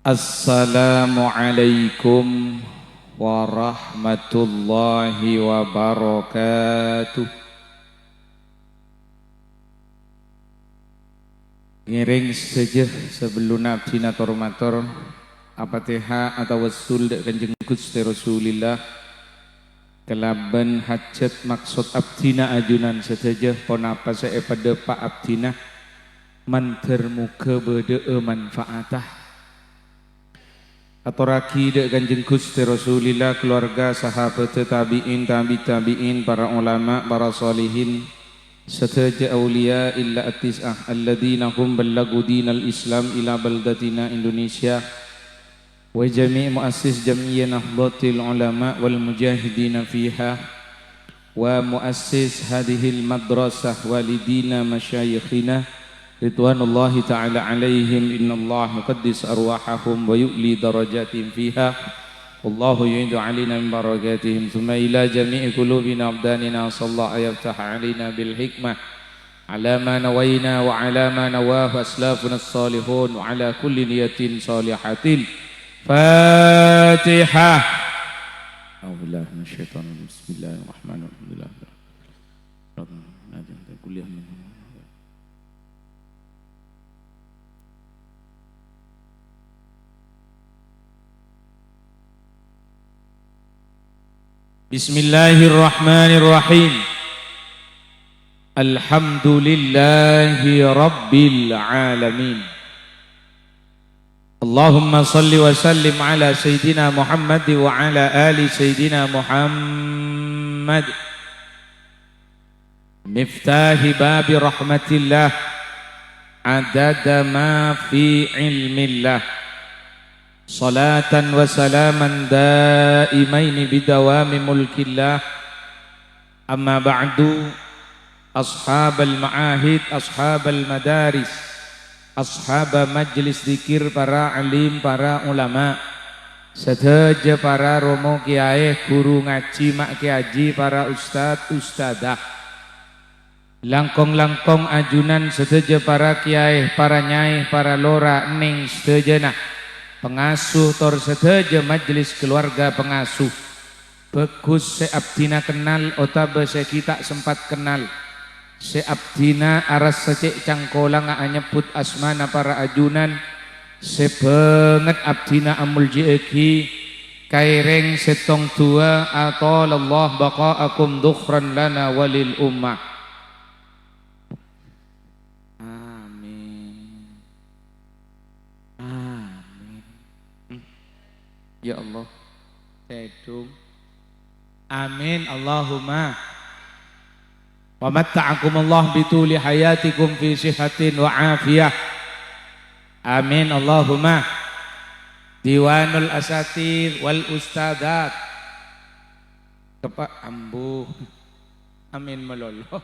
Assalamualaikum warahmatullahi wabarakatuh. Ngiring saja sebelum Nabi Nator Al-Fatihah atau wassul Kanjeng Gusti Rasulillah kelaban hajat maksud abdina ajunan saja ponapa saya pada Pak abdina manter muka bede manfaatah aturaki dek Kanjeng Gusti Rasulillah, keluarga, sahabat, tabi'in, para ulama, para salihin, serta aulia illa at-tis'ah alladzina hum ballagu dinal Islam ila baldatina Indonesia wa jami' muassis jam'iyyah nahdlatul ulama wal mujahidin fiha wa muassis hadhil madrasah walidina masyayikhina ridwanullahi ta'ala alaihim innallaha muqaddis arwahahum wa yu'li darajatim fiha wallahu yu'idu alina min barakatihim thumma ila jami'i qulubina abdanina sallallahu ayaftah alina bil hikmah ala ma nawayna wa ala ma nawahu aslafuna as-salihun wa ala kulli niyatin salihatin Fatihah. A'udzubillahi minasyaitonir rajim. Bismillahirrahmanirrahim. Bismillahirrahmanirrahim. Alhamdulillahi rabbil alamin. Allahumma salli wa sallim ala sayyidina Muhammad wa ala ali sayyidina Muhammad. Miftahi babi rahmatillah adada ma fi ilmillah. Salatan wa salaman daimaini bidawami mulkillah. Amma ba'du, ashabal ma'ahid, ashabal madaris, ashab majlis zikir, para alim, para ulama, sedaja para romo kiai, guru ngaji, mak kiai, para ustad, ustadah, langkong-langkong ajunan, sedaja para kiai, para nyai, para lora, ning, sedajana pengasuh tor sedaja majlis keluarga pengasuh bagus seabdina kenal otaba se kita sempat kenal seabdina aras secek cangkolang nyebut asmana para ajunan sebanget abdina amul jieki kaireng setong tua atau Allah baqaakum dukhran lana walil ummah. Ya Allah, sedung. Amin Allahumma. Wa matta'akumullah bituli hayatikum fi sihatin wa afiyah. Amin Allahumma. Diwanul asatir wal ustadat. Kepak ambuh. Amin melolo.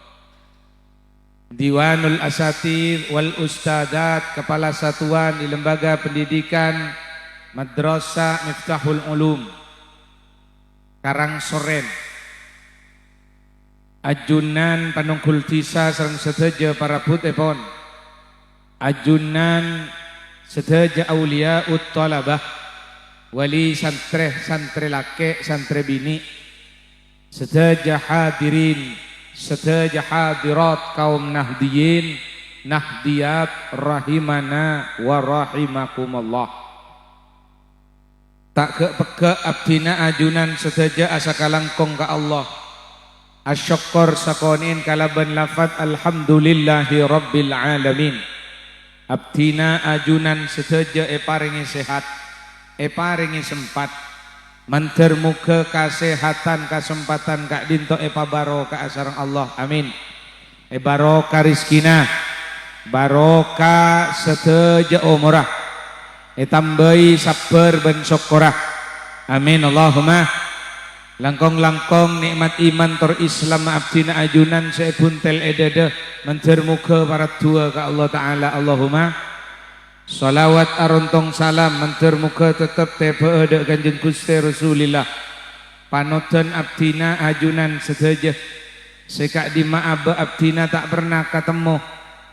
Diwanul asatir wal ustadat, kepala satuan di lembaga pendidikan Madrasah Miftahul Ulum Karangsoren, ajunan panungkul tisa sareng sedaja para putepon, ajunan sedaja auliaut talabah, wali santri lake, santri bini, sedaja hadirin, sedaja hadirat kaum nahdiyin, nahdiyat rahimana wa rahimakumullah. Tak ke abdina ajunan sedaja asa kalangkong ka Allah asyukur sakonin kalaban lafad alhamdulillahi rabbil alamin. Abdina ajunan sedaja paringi sehat, paringi sempat, manter muka kasehatan kasempatan kak dinto barokah asarang Allah, amin. Barokah rizkina, barokah sedaja umrah, tambahi sabar ben syukurah, amin Allahumma. Langkong-langkong nikmat iman tor Islam abdina ajunan sepuntel edede mencer muka para tua ka Allah Ta'ala, Allahumma. Salawat arontong salam mencer muka tetap tepe ede Kanjeng Gusti Rasulillah panutan abdina ajunan sedaja sekak di ma'aba abdina tak pernah ketemu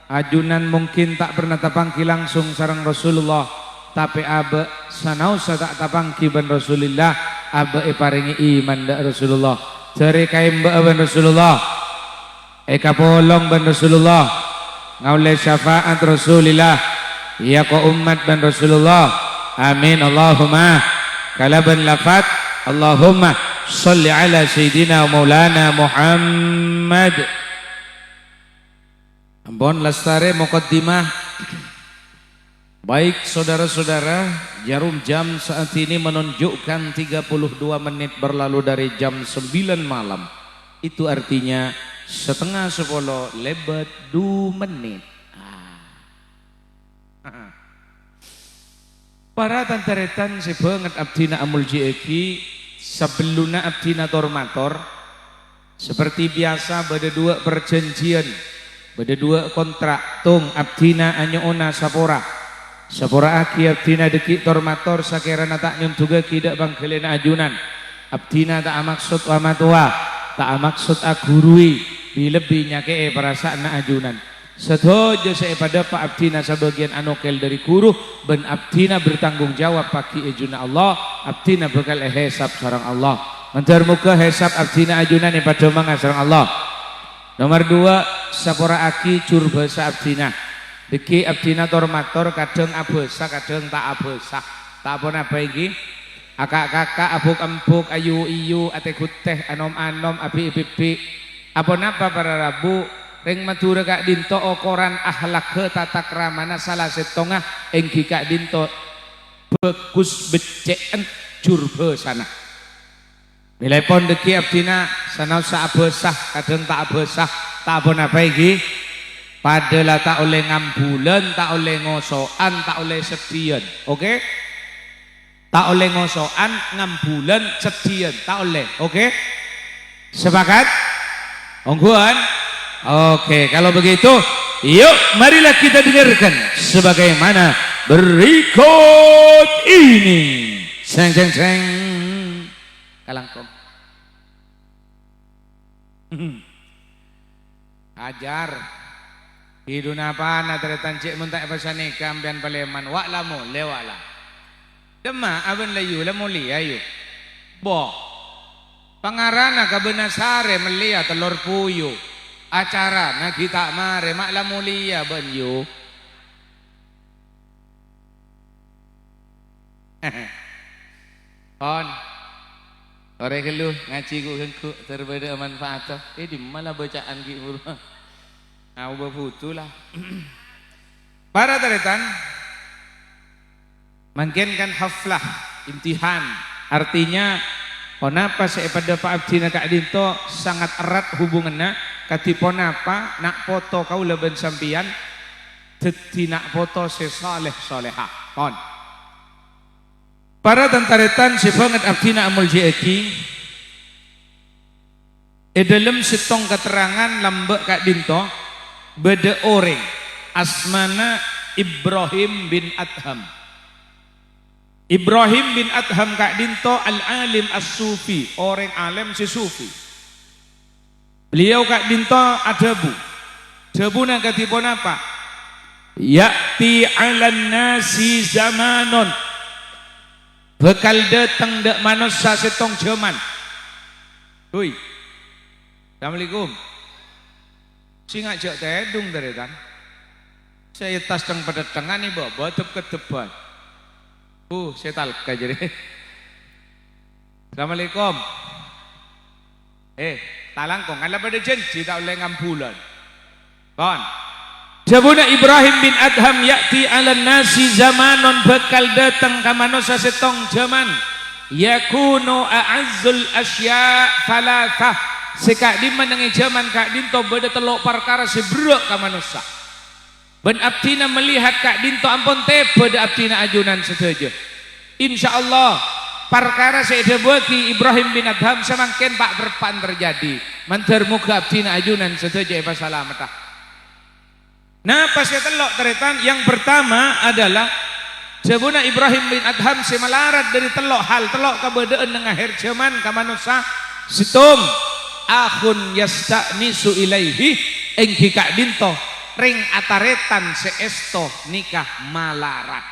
ajunan, mungkin tak pernah tapangki langsung sareng Rasulullah, tapi abe sanau tak tapangki ban Rasulillah abe paringi iman da Rasulullah cari kaim ban Rasulullah kapolong ban Rasulullah ngaule syafaat Rasulillah ya ko umat ban Rasulullah amin Allahumma kalaban lafat Allahumma salli ala sayyidina maulana Muhammad. Ampun lestari muqaddimah. Baik saudara-saudara, jarum jam saat ini menunjukkan 32 menit berlalu dari jam 9 malam. Itu artinya setengah 10 lebet 2 menit. Para tantaretan sebanget abdina amul jieki sebelumnya abdina tormator seperti biasa beda dua perjanjian beda dua kontrak tung abdina anyona sapora aki abdina deki tormator sakirana tak nyuntuga kidak bangkelena ajunan abdina tak maksud amatua tak maksud agurui bilebihnya ke perasaan na ajunan sedojo saya pada Pak Abdina sebagian anokel dari guru ben Abdina bertanggung jawab pagi ejuna Allah Abdina bakal hisab sarang Allah mentar muka hisab Abdina ajunan yang pada manga sarang Allah. Nomor 2 sapora aki curbasa Abdina deki Abdina tormator kadang abesa kadang tak abesa tak apa iki akak-kakak abuk-empuk ayu-iyu ate kuteh anom-anom api-ipi apa para rabu ring madura kak dinto okoran ahlak ke tata kramana salah setengah engki kak dinto bagus beceen curbe sana nilai pon deki abdina sana usah abesah kadang tak abesah tak apa iki padahal tak oleh ngambulan tak oleh ngosoan tak oleh sedian oke tak oleh ngosoan ngambulan sedian tak oleh oke sepakat ongguan. Oke, kalau begitu, yuk marilah kita dengarkan sebagaimana berikut ini. Seng seng seng, kalangkong. Ajar, hidun apa? Natratan cik muntak pesan ikam dan paleman. Wak lamu lewala. Dema aben layu lamu liya yuk. Bo, pangarana kabenasare melia telur puyuh. Acara na kita mare makla mulia banyu on ore kelu ngaji ku hengku terbeda manfaat di malah bacaan ki buru au befutulah para taretan mungkin kan haflah imtihan artinya kenapa saya pada Pak Abdina Kak Dinto sangat erat hubungannya katipon apa nak foto kau leben sampian dadi nak foto sesaleh soleha kon para tantaretan sebanget abdina amul jieki dalam setong keterangan lambek Kak Dinto beda orang asmana Ibrahim bin Adham Kak Dinto al-alim as-sufi orang alim si sufi. Beliau Kak Dinto adabu na katipon apa ya'ti 'alan nasi zamanon bakal datang dak manusia setong zaman. Hui Assalamualaikum singak jok tedung dari kan saya tas teng pada tengah nih bawa tep ke depan saya talka jadi Assalamualaikum talangkong ala pada janji tak oleh ngambulan kon jabuna Ibrahim bin Adham ya'ti 'alan nasi zamanon bakal datang ka manusia setong zaman yakunu a'azzul asya thalathah sekak di menangi zaman Kak Dinto beda telok perkara sebrek ka manusia ben abdina melihat Kak Dinto ampun tebe de abdina ajunan setuju insyaallah perkara saya bagi Ibrahim bin Adham semakin pak berpan terjadi mantar muka abdina ajunan setuju salamatah. Nah pas telok teretan yang pertama adalah sebuna Ibrahim bin Adham semalarat dari telok hal telok kabedaan dengan akhir zaman ka manusia situng akhun yasta'nisu ilaihi engki Kak Dinto ring ataretan seesto nikah malarat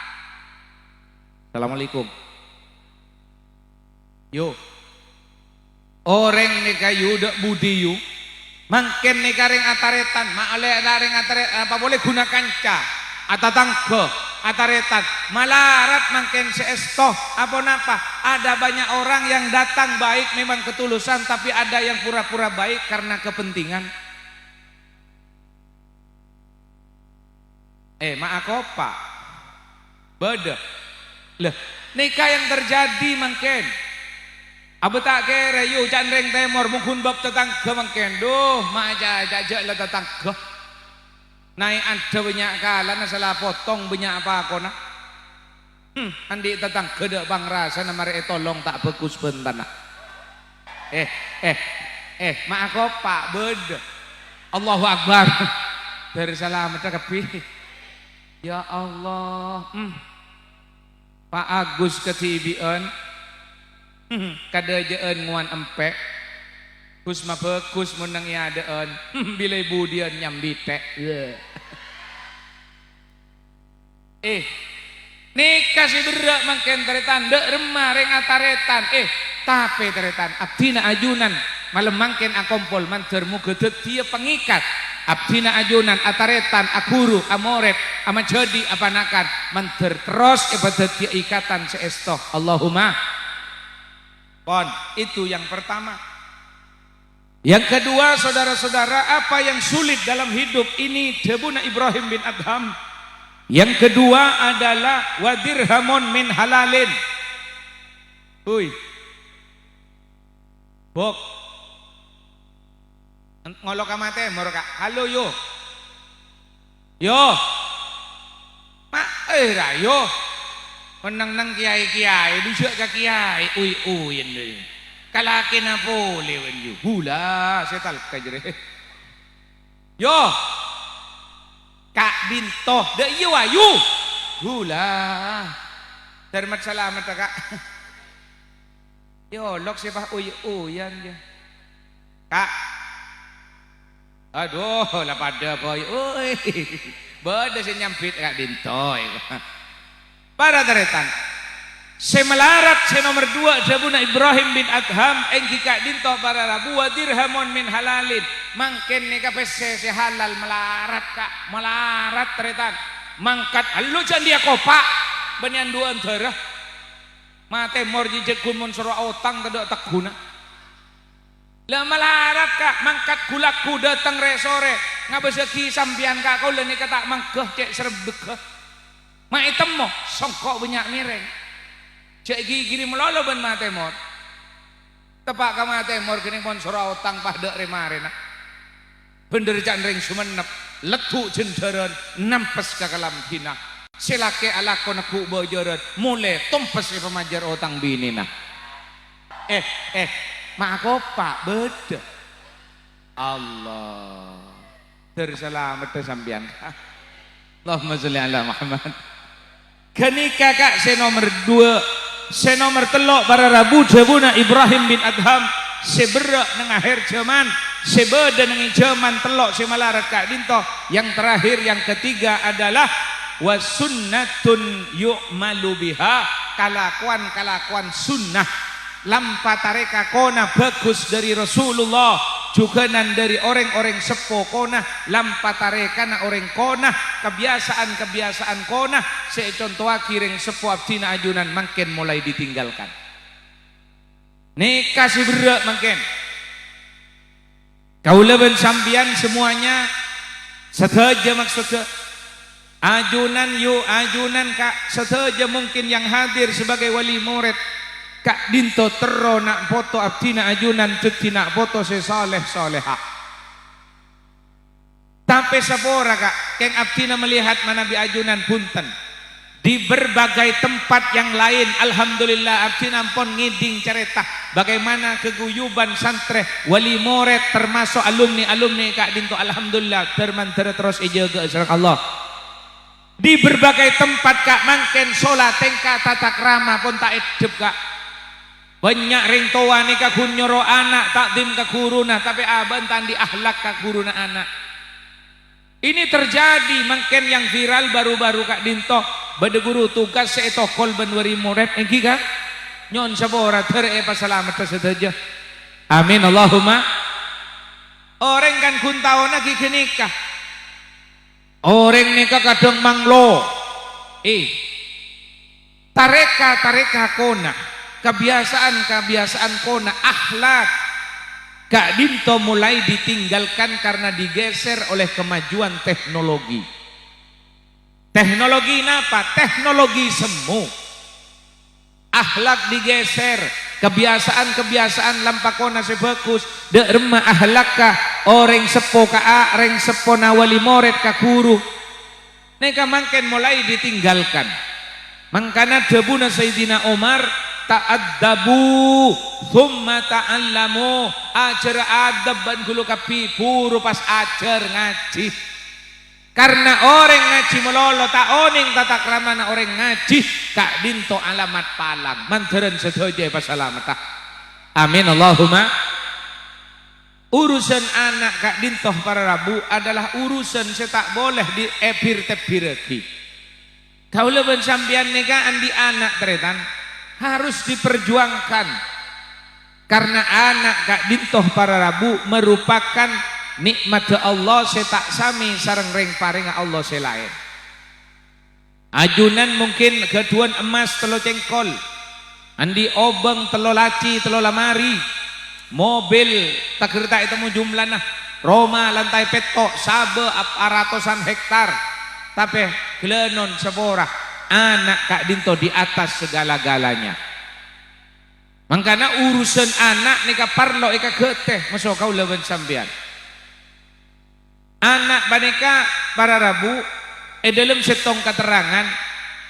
Assalamualaikum. Yo. Orang nika yu dek budi yu. Mangken nika ring ataretan, maale ring ataret apa boleh gunakan ca atau tangke ataretan. Malarat mangken seestoh apa napa? Ada banyak orang yang datang baik memang ketulusan, tapi ada yang pura-pura baik karena kepentingan. Maaf apa? Beda. Lah, nikah yang terjadi mangken. Abu tak kere yu candreng temor mungkin bab tetangga mangken. Duh, maja lah tetangga. Naik ada banyak kalan salah potong banyak apa kona. Andi tetangga dek bang rasa nama tolong tak bagus bentar nak. Maaf apa? Beda. Allahu Akbar. Dari salamat kepi. Ya Allah. Pak Agus ketibian. Kadajaan nguan empek. Kus mabekus menang iadaan. Bila ibu dia nyambite. Nikah si berak mangken taretan. Dek remah reng ataretan. Tapi taretan. Abdina ajunan. Malam mangken akompol mantermu gedet dia pengikat. Abdina ajunan ataretan akuru amoret ama jadi apa nakan manter terus ibadat dia ikatan seestoh. Allahumma pon. Itu yang pertama. Yang kedua, saudara-saudara, apa yang sulit dalam hidup ini Debuna Ibrahim bin Adham. Yang kedua adalah wadirhamun min halalin. Bok ngolok amate moroka. Halo yo. Mak rayo. Menang kiai-kiai dijak ka kiai. Uyen deui. Kalaki na pole wen yu. Hula setal ka jere. Yo. Kak Bintoh de yu ayu. Hula. Termat salamat Kak. Yo lok siapa uyan dia. Kak. Aduh, lah pada boy. Beda si nyampit Kak Bintoy. Para taretan. Semelarat se nomor 2 Debuna Ibrahim bin Adham engki Kak Dinto para rabu wadirhamun min halalin. Mangken ni kapese se halal melarat Kak, melarat taretan. Mangkat halu jan dia kopak benyan dua antara. Mate mor jijek kumun soro otang kedok tak guna. Lah melarat Kak, mangkat gulaku datang resore ngabeseki sampian Kak kau leni kata mangkeh cek serebek. Ma item mo songkok banyak mireng. Cek gini melolo ben mate mor. Tepak ka mate mor kene pon sora utang padek remarena. Bener candring sumenep, letu jenderan nampes ka kalam hina. Silake alakon aku bojoran mule tompes ke pemajar utang binina. Mak Pak beda. Allah. Terselamat sampean. Allahumma sholli ala Muhammad. Kenika Kak se nomor 2, se nomor 3 para rabu Debuna Ibrahim bin Adham seberak nang akhir zaman, sebeda nang zaman telok se malarat Kak Dinto. Yang terakhir yang ketiga adalah wasunnatun yu'malu biha, kalakuan sunnah lampatareka kona bagus dari Rasulullah juga nan dari orang-orang sepo kona lampatareka na orang kona kebiasaan kona secontoh kiring sepo abdina ajunan mangken mulai ditinggalkan. Nikah si berak mangken kaula ben sambian semuanya sedaja maksudnya ajunan Kak sedaja mungkin yang hadir sebagai wali murid Kak Dinto tero nak foto abdina ajunan cuci nak foto sesoleh soleha. Tapi sepora Kak, keng abdina melihat manabi ajunan punten di berbagai tempat yang lain. Alhamdulillah abdina pun ngiding cerita bagaimana keguyuban santre wali murid termasuk alumni Kak Dinto. Alhamdulillah termantara terus ijaga sareng Allah. Di berbagai tempat Kak mangken sholat tengka tata krama pun tak edep Kak. Banyak ring toa ni kakun nyoro anak takdim ka guruna tapi aban tandi ahlak ka guruna anak. Ini terjadi mungkin yang viral baru-baru Kak Dinto bade guru tugas seetokol benwari murid engki ka nyon sabora tere pasalamat saja. Amin Allahumma. Orang kan kuntaon lagi kenikah. Orang nikah kadang manglo. Tareka kona. Kebiasaan kona. Akhlak. Kak Dinto mulai ditinggalkan karena digeser oleh kemajuan teknologi. Teknologi apa? Teknologi semu. Akhlak digeser, kebiasaan lampakona sebagus de remah ahlakka orang sepo ka areng sepo nawali moret ka guru neka mangken mulai ditinggalkan. Mangkana debuna Sayyidina Umar ta'addabu thumma ta'allamu, ajar adab ban gulu kapi puru pas ajar ngaji. Karena orang ngaji melolo tak oning tata kramana orang ngaji Kak Dinto alamat palang manteren sedoja pasalamat. Amin Allahumma. Urusan anak Kak Dinto para Rabu adalah urusan saya tak boleh di epir-tepireki. Kau leben sambian negaan di anak teretan harus diperjuangkan. Karena anak Kak Dinto para Rabu merupakan nikmat Allah setak sami sareng reng paring Allah selain. Ajunan mungkin keduan emas telo cengkol, andi obeng telo laci telo lamari, mobil tak kereta itu mu jumlah nah, Roma lantai petok sabe ratusan hektar, tapi gelenon seborah anak Kak Dinto di atas segala-galanya. Mangkana urusan anak nika parlo ika geteh masuk kau leben sambian. Anak baneka para Rabu dalam setong keterangan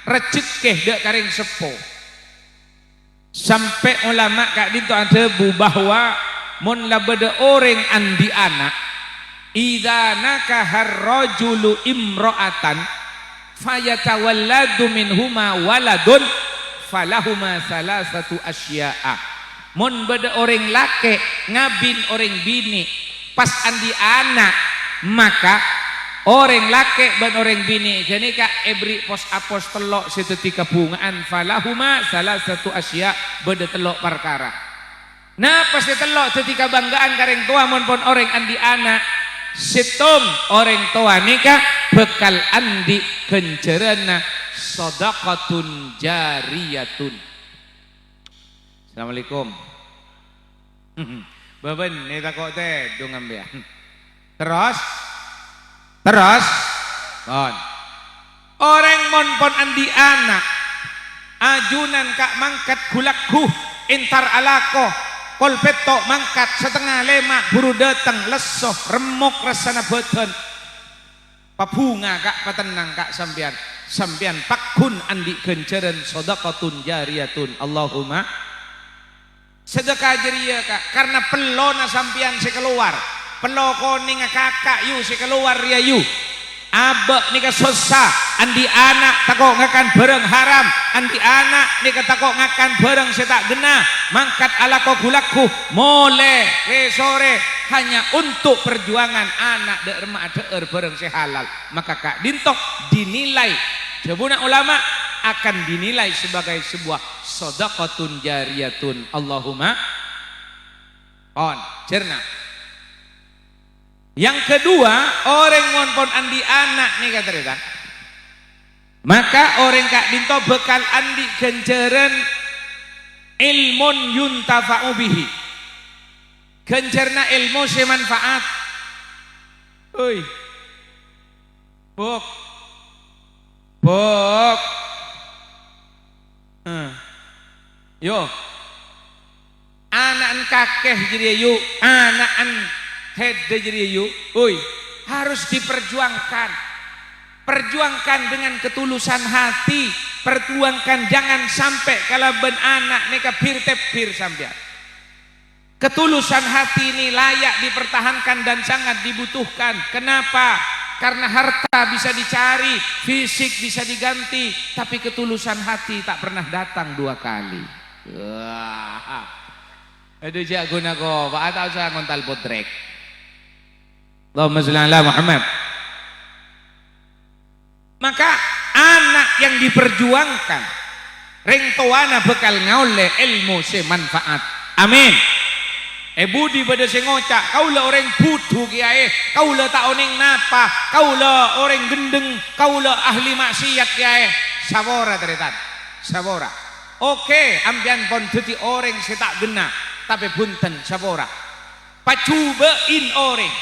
recit keh dek karing sepo sampai ulama Kak Dinto ada bu bahwa mon labada orang andi anak idza nakahar rajulu imra'atan fayatawalladu minhuma waladun falahuma salasatu asya'a. Mon bada orang laki ngabin orang bini pas andi anak maka orang laki dan orang bini jadi kak ebri pos apos telok setetika bungaan falahuma salah satu asya beda telok perkara. Nah pas telok setika banggaan kareng tua monpon orang andi anak sitom orang tua nikah bekal andi kencerana sodakatun jariyatun. Assalamualaikum. Baben neta kok teh dong ambil. Terus kon orang monpon andi anak ajunan kak mangkat gulakku intar alako kolpeto mangkat setengah lemak buru datang lesoh remuk rasana beten papunga kak patenang kak sambian pakun andi kenceran sodakotun jariyatun Allahumma sedekah jariyah kak karena pelona sampian sekeluar peloko ninga kakak yu si keluar ya yu abek nika susah andi anak takok ngakan bareng haram andi anak nika takok ngakan bareng setak genah mangkat ala kogulaku mole sore hanya untuk perjuangan anak derma deer bareng sehalal maka Kak Dinto dinilai jabuna ulama akan dinilai sebagai sebuah sodakotun jariyatun Allahumma on cerna. Yang kedua, orang ngonpon andi anak nih kata maka orang Kak Dinto bekal andi kenceran ilmun yuntafa'u bihi kencerna ilmu semanfaat. Oi bok yo anak kakeh jadi yuk anak hede jadi yuk, harus diperjuangkan, perjuangkan dengan ketulusan hati, perjuangkan jangan sampai kalau ben anak neka pir tepir sampai. Ketulusan hati ini layak dipertahankan dan sangat dibutuhkan. Kenapa? Karena harta bisa dicari, fisik bisa diganti, tapi ketulusan hati tak pernah datang dua kali. Wah, aduh jago nago, pak atau saya ngontal potrek. Allahumma sholli ala Muhammad. Maka anak yang diperjuangkan. Reng toana bekal ngaule ilmu semanfaat. Amin. Budi pada ngocak, kaulah orang putu kiai, kaulah tak oneng napa, kaulah orang gendeng, kaulah ahli maksiat kiai. Sabora teretan, sabora. Oke, ambian pon tuti orang setak gena, tapi punten sabora. Pacubain orang,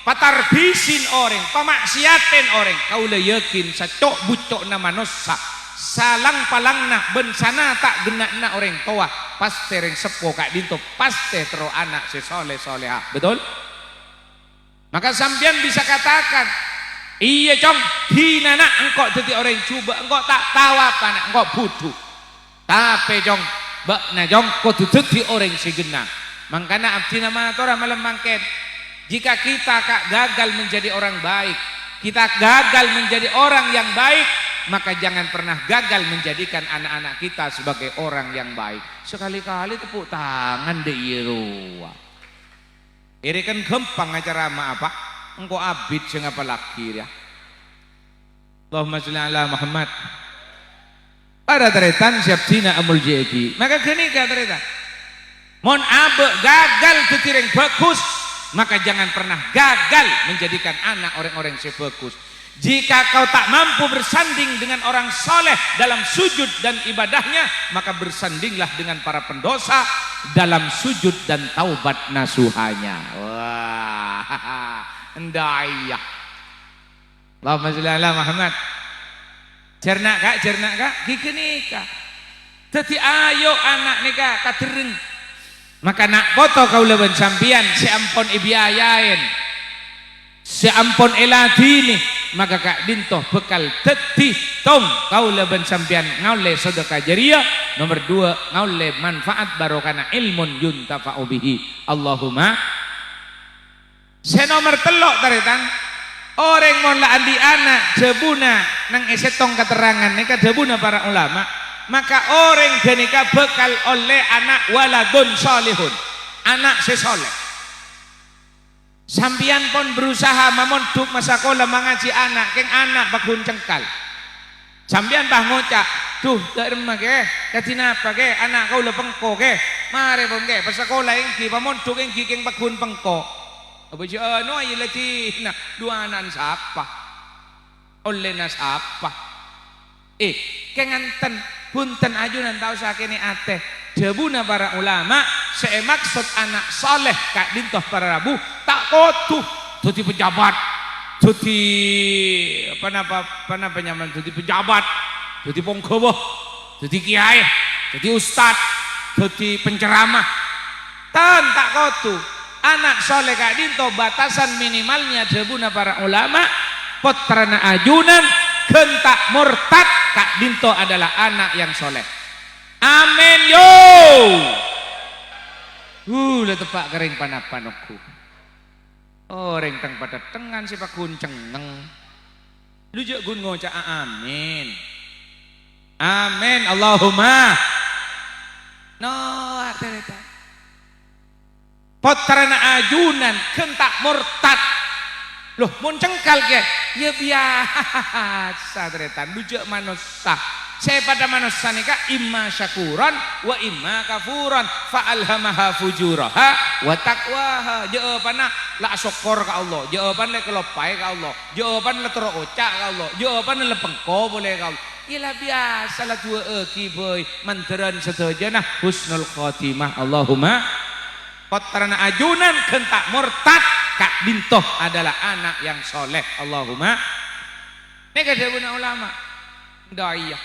patarbisin orang, pamaksiatin orang. Kaulah yakin sacok bucok nama nosa. Salang palang nak bensana tak genak nak orang tua pasti reng sepo kak dinto pasti terus anak sesoleh soleha, betul? Maka sampean bisa katakan iya cong hina nak engkau jadi orang coba engkau tak tahu apa nak engkau butuh tapi cong bak na cong kau tutup di orang segena. Makanya abdi nama tora malam mangket jika kita kak gagal menjadi orang baik, kita gagal menjadi orang yang baik, maka jangan pernah gagal menjadikan anak-anak kita sebagai orang yang baik. Sekali-kali tepuk tangan deh iruwa. Ini kan gampang acara apa? Engkau abid sengapa laki ya. Allahumma sholli ala Muhammad. Pada teretan siap tina amul jeki. Maka gini kata teretan. Mon abe gagal ketireng bagus, maka jangan pernah gagal menjadikan anak orang-orang sebagus. Jika kau tak mampu bersanding dengan orang soleh dalam sujud dan ibadahnya, maka bersandinglah dengan para pendosa dalam sujud dan taubat nasuhanya. Wah, endaya. Allahumma sholli ala Muhammad. Cernak kak, gigi nikah. Teti ayo anak nikah katereng. Maka nak foto kau leben sampian, seampun ibiayain, seampun eladini. Maka kak dintoh bekal teti tong kau leben sampian ngaule sedekah jariyah. Nomor 2 ngaule manfaat barokana ilmun yuntafa'u bihi. Allahumma. Senomor telok taretan orang mon la andi anak jebuna nang esetong keterangan nika jebuna para ulama, maka orang genika bekal oleh anak waladun solihun, anak sesoleh. Sampian pun berusaha memontuk masakola mengaji anak, keng anak bakun cengkal. Sampian bah ngocak, tuh terima ke, katina apa ke, anak kau le pengko ke, mare pun ke, pasakola engki, pamontuk engki keng bakun pengko. Apa je, no ayi lagi, nah dua anak siapa, oleh nas apa? Keng anten, punten ajunan tahu sakini ate. Jebuna para ulama saya maksud anak soleh kak dintoh para rabu tak kotuh jadi pejabat, jadi apa nyaman, jadi pejabat, jadi pengkhawa, jadi kiai, jadi ustad, jadi penceramah. Tan tak kotuh anak soleh kak dintoh batasan minimalnya jebuna para ulama potrana ajunan kentak murtad kak dintoh adalah anak yang soleh. Amin yo. Lah tepak kering panapanokku. Orang tang pada tengan si pakun cengeng. Lu je gun ngoca amin. Amin Allahumma. No atereta. Potrana ajunan kentak murtad. Loh mun cengkal ke? Ya biasa teretan lu je manusia. Saya pada manusia nika imma syakuran wa imma kafuran fa alhamaha fujuraha wa taqwaha. Jawabanna la syukur ka Allah, jawaban le kelopai ka Allah, jawaban le tero ocak ka Allah, jawaban le pengko boleh ka Allah. Ila biasa la dua eki boy manteran sedejana husnul khotimah. Allahumma patrana ajunan kentak murtad kak dintoh adalah anak yang soleh. Allahumma. Nika dawuh ulama daya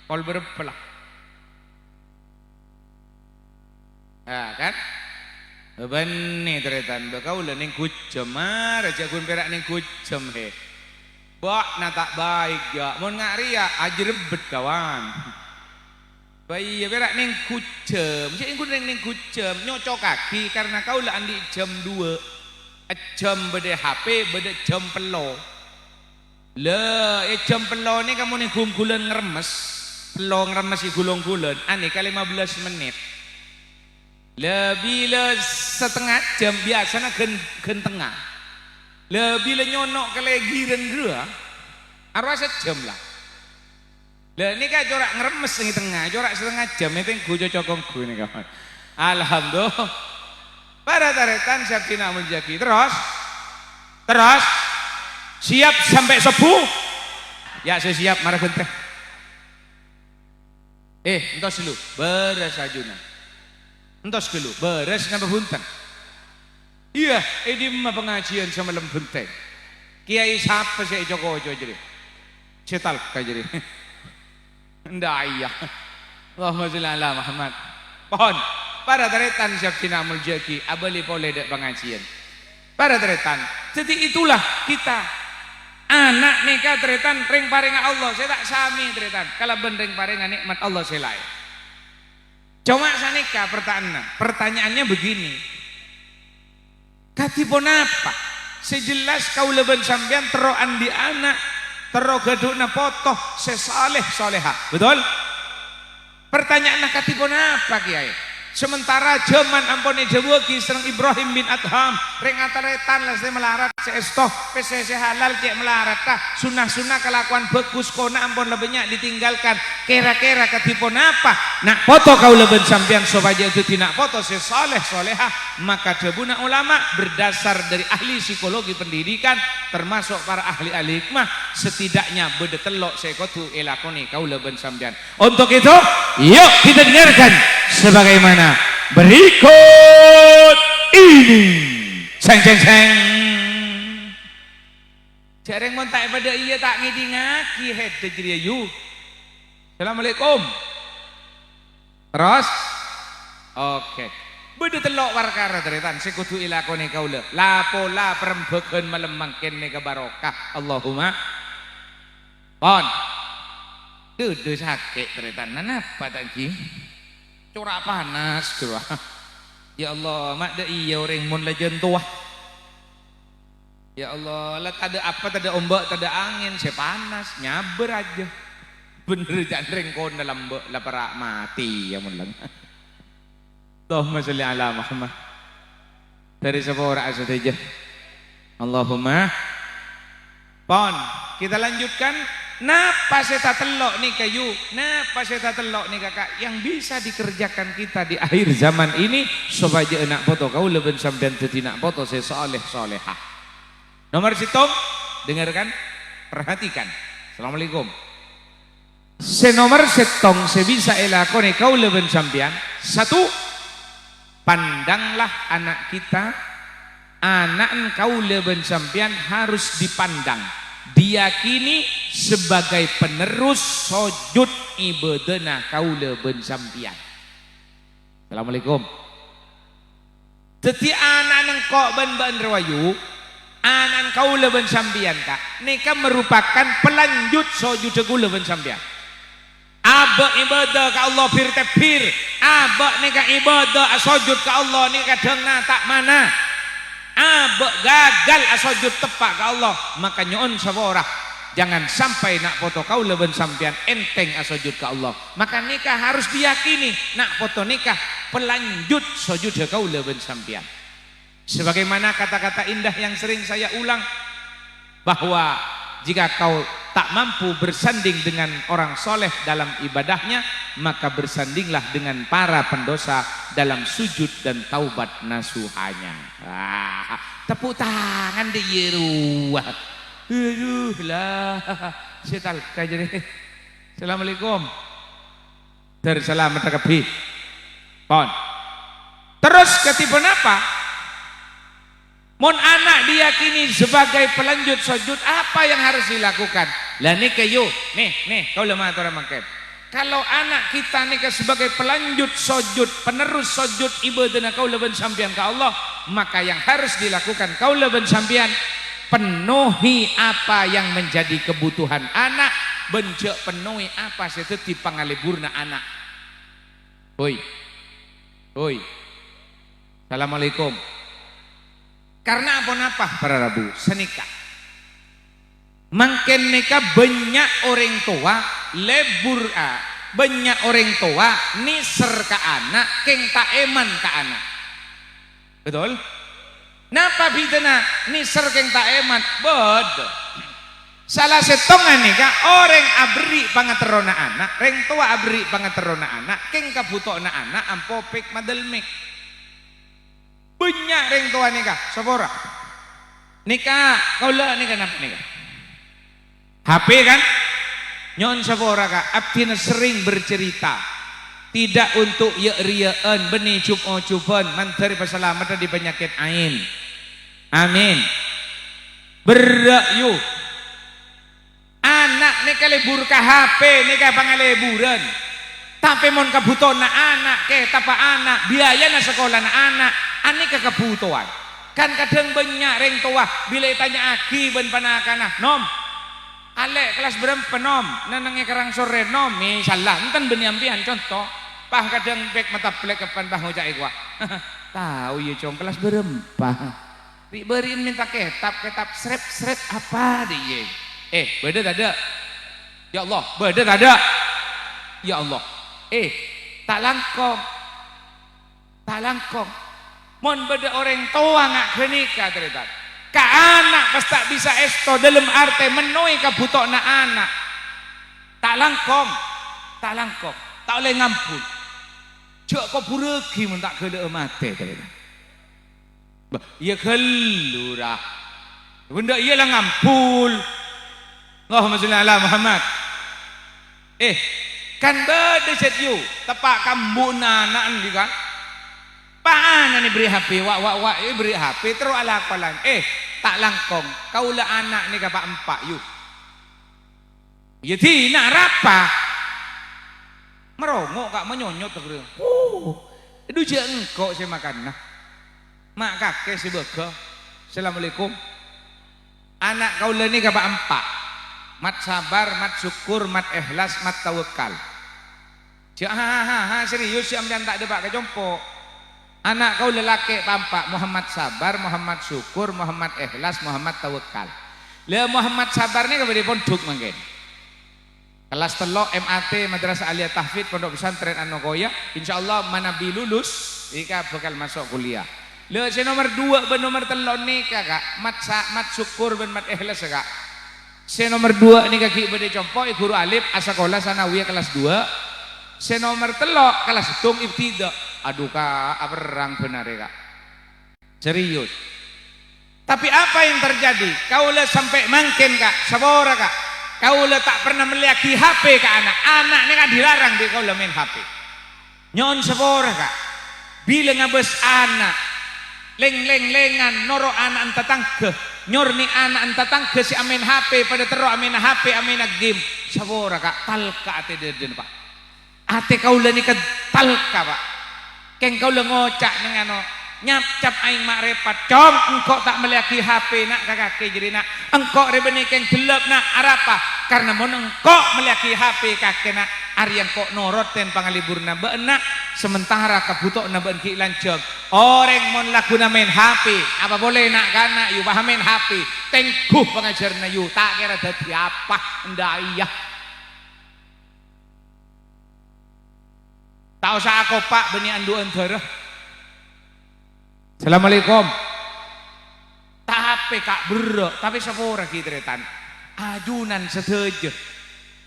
kol berpelah. Kan? Beban teretan bakau ning kucem raja gun perak ning kucem he. Bak na tak baik ya. Mun ngaria ajrebet kawan. Bayi perak ning kucem. Cek gun ning kucem nyocok kaki karena kau lah andi jam 2. Jam bede HP bede jam pelo. Le jam pelo ni kamu ning gunggulan ngeremes. Pelong masih gulung-gulung aneh kali 15 menit lebih le setengah jam biasanya gen tengah lebih le nyonok kali giren gua arwah sejam lah Lah ini kan corak ngeremes di tengah, corak setengah jam itu gue cocok gue nih kawan. Alhamdulillah. Para taretan siap tina menjaki terus siap sampai subuh. Ya saya siap marah genteh. Entos dulu beres ajuna. Entos dulu beres nambah bunten. Iya, ini mah pengajian sama lembenteng. Kiai siapa sih Joko jadi? Cetal kayak jadi. Ndak iya. Allahumma sholli ala Muhammad. Pohon para taretan siap tina muljaki abali boleh dek pengajian. Para taretan, jadi itulah kita anak nikah taretan ring paringa Allah. Saya tak sami taretan. Kalau bendring paringa nikmat Allah selai. Cuma sanika pertanyaannya begini. Katipun apa? Sejelas kau leben sampean teroan di anak tero gadukna potoh sesaleh soleha. Betul? Pertanyaan katipun apa kiai? Sementara zaman ampone Jawa ki sereng Ibrahim bin Adham ring ataretan lah saya melarat seestoh PCC halal cek melarat tah sunah-sunah kelakuan bagus kona ampun lebihnya ditinggalkan kira-kira katipun apa nak foto kau leben sampean supaya itu tidak foto sesaleh soleha maka jabuna ulama berdasar dari ahli psikologi pendidikan termasuk para ahli-ahli hikmah setidaknya bedetelok sekotu elakoni kau leben sampean. Untuk itu yuk kita dengarkan sebagaimana berikut ini. Seng. Jarang montak pada iya tak ngidingaki head jadi yu. Assalamualaikum. Terus oke. Beda telok warkara teretan sekutu ilakone kaula. Lapola perembeken melemangken mega barokah. Allahumma. Pon. Dudu sakit teretan. Napa tadi? Curah panas curah. Ya Allah, mak dah iya orang mun lajen tua. Ya Allah, lah tak ada apa, tak ada ombak, tak ada angin, saya panas, nyaber aja. Bener jandreng kon dalam mbak lapar mati ya mun lang. Allahumma sholli ala Muhammad. Dari sebuah orang aja. Allahumma. Pon, kita lanjutkan. Napa saya telok nih kayu, napa saya telok nih kakak yang bisa dikerjakan kita di akhir zaman ini supaya enak foto kau lebih sampean tidak foto saya soleh-soleha. Nomor situng, dengarkan, perhatikan. Assalamualaikum. Senomor setong sebisa elakone kau lebih sampean. Satu, pandanglah anak kita, anak kau lebih sampean harus dipandang. Diyakini sebagai penerus sujud ibadana kaula ben sampian. Assalamualaikum. Dadi anak kok ben rawayu, anak kaula ben sampian kak. Nika merupakan pelanjut sujud kaula ben sampian. Aba ibadah ka Allah fir tafir. Aba nika ibadah sujud ka Allah nika dengna tak mana. Gagal asojud tepak ke Allah maka nyon sabora jangan sampai nak foto kau leben sampean enteng asojud ke Allah maka nikah harus diyakini nak foto nikah pelanjut sujud kau leben sampean sebagaimana kata-kata indah yang sering saya ulang bahwa jika kau tak mampu bersanding dengan orang soleh dalam ibadahnya maka bersandinglah dengan para pendosa dalam sujud dan taubat nasuhanya. Tepuk tangan di yeruah. Aduh lah. Setal kajere. Assalamualaikum. Terselamat kabeh. Pon. Terus ketiban apa? Mon anak diyakini sebagai pelanjut sujud apa yang harus dilakukan? Lah nih kayu, nih kau lemah atau ramangket. Kalau anak kita nih sebagai pelanjut sujud, penerus sujud ibadah kau leben sampian ke Allah, maka yang harus dilakukan kau leben sampian penuhi apa yang menjadi kebutuhan anak, bencok penuhi apa seteti pangaliburna anak. Hoi, assalamualaikum. Karena apa para rabu senikah mungkin nikah banyak orang tua lebur banyak orang tua niser ke anak keng tak eman ke anak betul napa bidana niser keng tak eman bodoh Salah setongan nih kak orang abri pangaterona anak, reng tua abri pangaterona anak, keng kabutona anak ampo pek madelmek. Banyak reng tua nih kak, sapora. Nikah, kau lah nikah apa nikah? HP kan? Nyon sapora kak, abdi sering bercerita. Tidak untuk ye-riyaan, benih cup-cupan, manteri pasalamatan di penyakit ain. Amin. Berayu. Anak nih libur ke HP nih ke pangaleburan tapi mon kebutuhan anak ke tapa anak biaya na sekolah na anak ani ke kebutuhan kan kadang banyak reng tua bila tanya aki ben panakana nom ale kelas berapa nom nanangnya kerang sore nom misalnya enten benyampian contoh pah kadang bek mata plek kapan bah ngocak gua tahu ya cong kelas berapa diberiin minta ketap srep apa dia beda tak ada ya Allah beda tak ada ya Allah tak langkong mon beda orang tua ngak kenika ternyata ka anak pas tak bisa esto dalam arti menoi kebutuhan anak tak langkong tak oleh ngampun cok kau buregi mun tak gede mate ternyata iya kelurah benda iya lah ngampul Allahumma sholli ala Muhammad. Kan beda set you, tepak kambu nanaan juga. Paana ni beri HP, wak beri HP terus ala kolan. Tak langkong, kaulah anak ni kapak empat you. Ya tina rapa. Merongok kak menyonyot tu kira. Itu je engkau saya makan nah. Mak kakek si bega. Assalamualaikum. Anak kaulah ni kapak empat. Mat sabar, mat syukur, mat ikhlas, mat tawakal. Serius siam dan tak ada pak kejompo. Anak kau lelaki pampak Muhammad sabar, Muhammad syukur, Muhammad ikhlas, Muhammad tawakal. Le Muhammad sabar ni kepada pondok mungkin. Kelas telok MAT Madrasah Aliyah Tahfidz Pondok Pesantren Anokoya, insyaallah manabi lulus, ika bakal masuk kuliah. Le si nomor 2 ben nomor telok ni kak, mat syukur ben mat ikhlas kak. Se nomor 2 ini kaki bade compok guru alif asakola sanawiyah kelas 2. Se nomor telok kelas hitung ibtida. Aduh kak aperang benar ya kak. Serius. Tapi apa yang terjadi? Kaulah sampai mangkin kak, sabora kak. Kaulah tak pernah melihat HP ke anak. Anak ini kan dilarang di kaulah main HP. Nyon sabora kak. Bila ngabes anak leng-lengan noro anak tetangga nyorni anak tetangga si amin HP pada terus amin HP amin game sabora kak talka ate den pak ate kaulah ni kan talka pak keng kaulah ngocak nengano nyap cap aing mak repat cong engkau tak meliaki HP nak kakak jadi nak engkau rebeni keng gelap nak arapa karena mon engkau meliaki HP kakek nak Aryan kok noroten pangalibur na benak sementara kabutok na ben kilanceng orang mon lagu na main HP apa boleh nak kana yu pahamin HP tengkuh pengajar na yu tak kira dadi apa ndayah tahu sa aku pak beni anduan darah. Assalamualaikum. Tapi kak berok tapi sepura kitretan ajunan setuju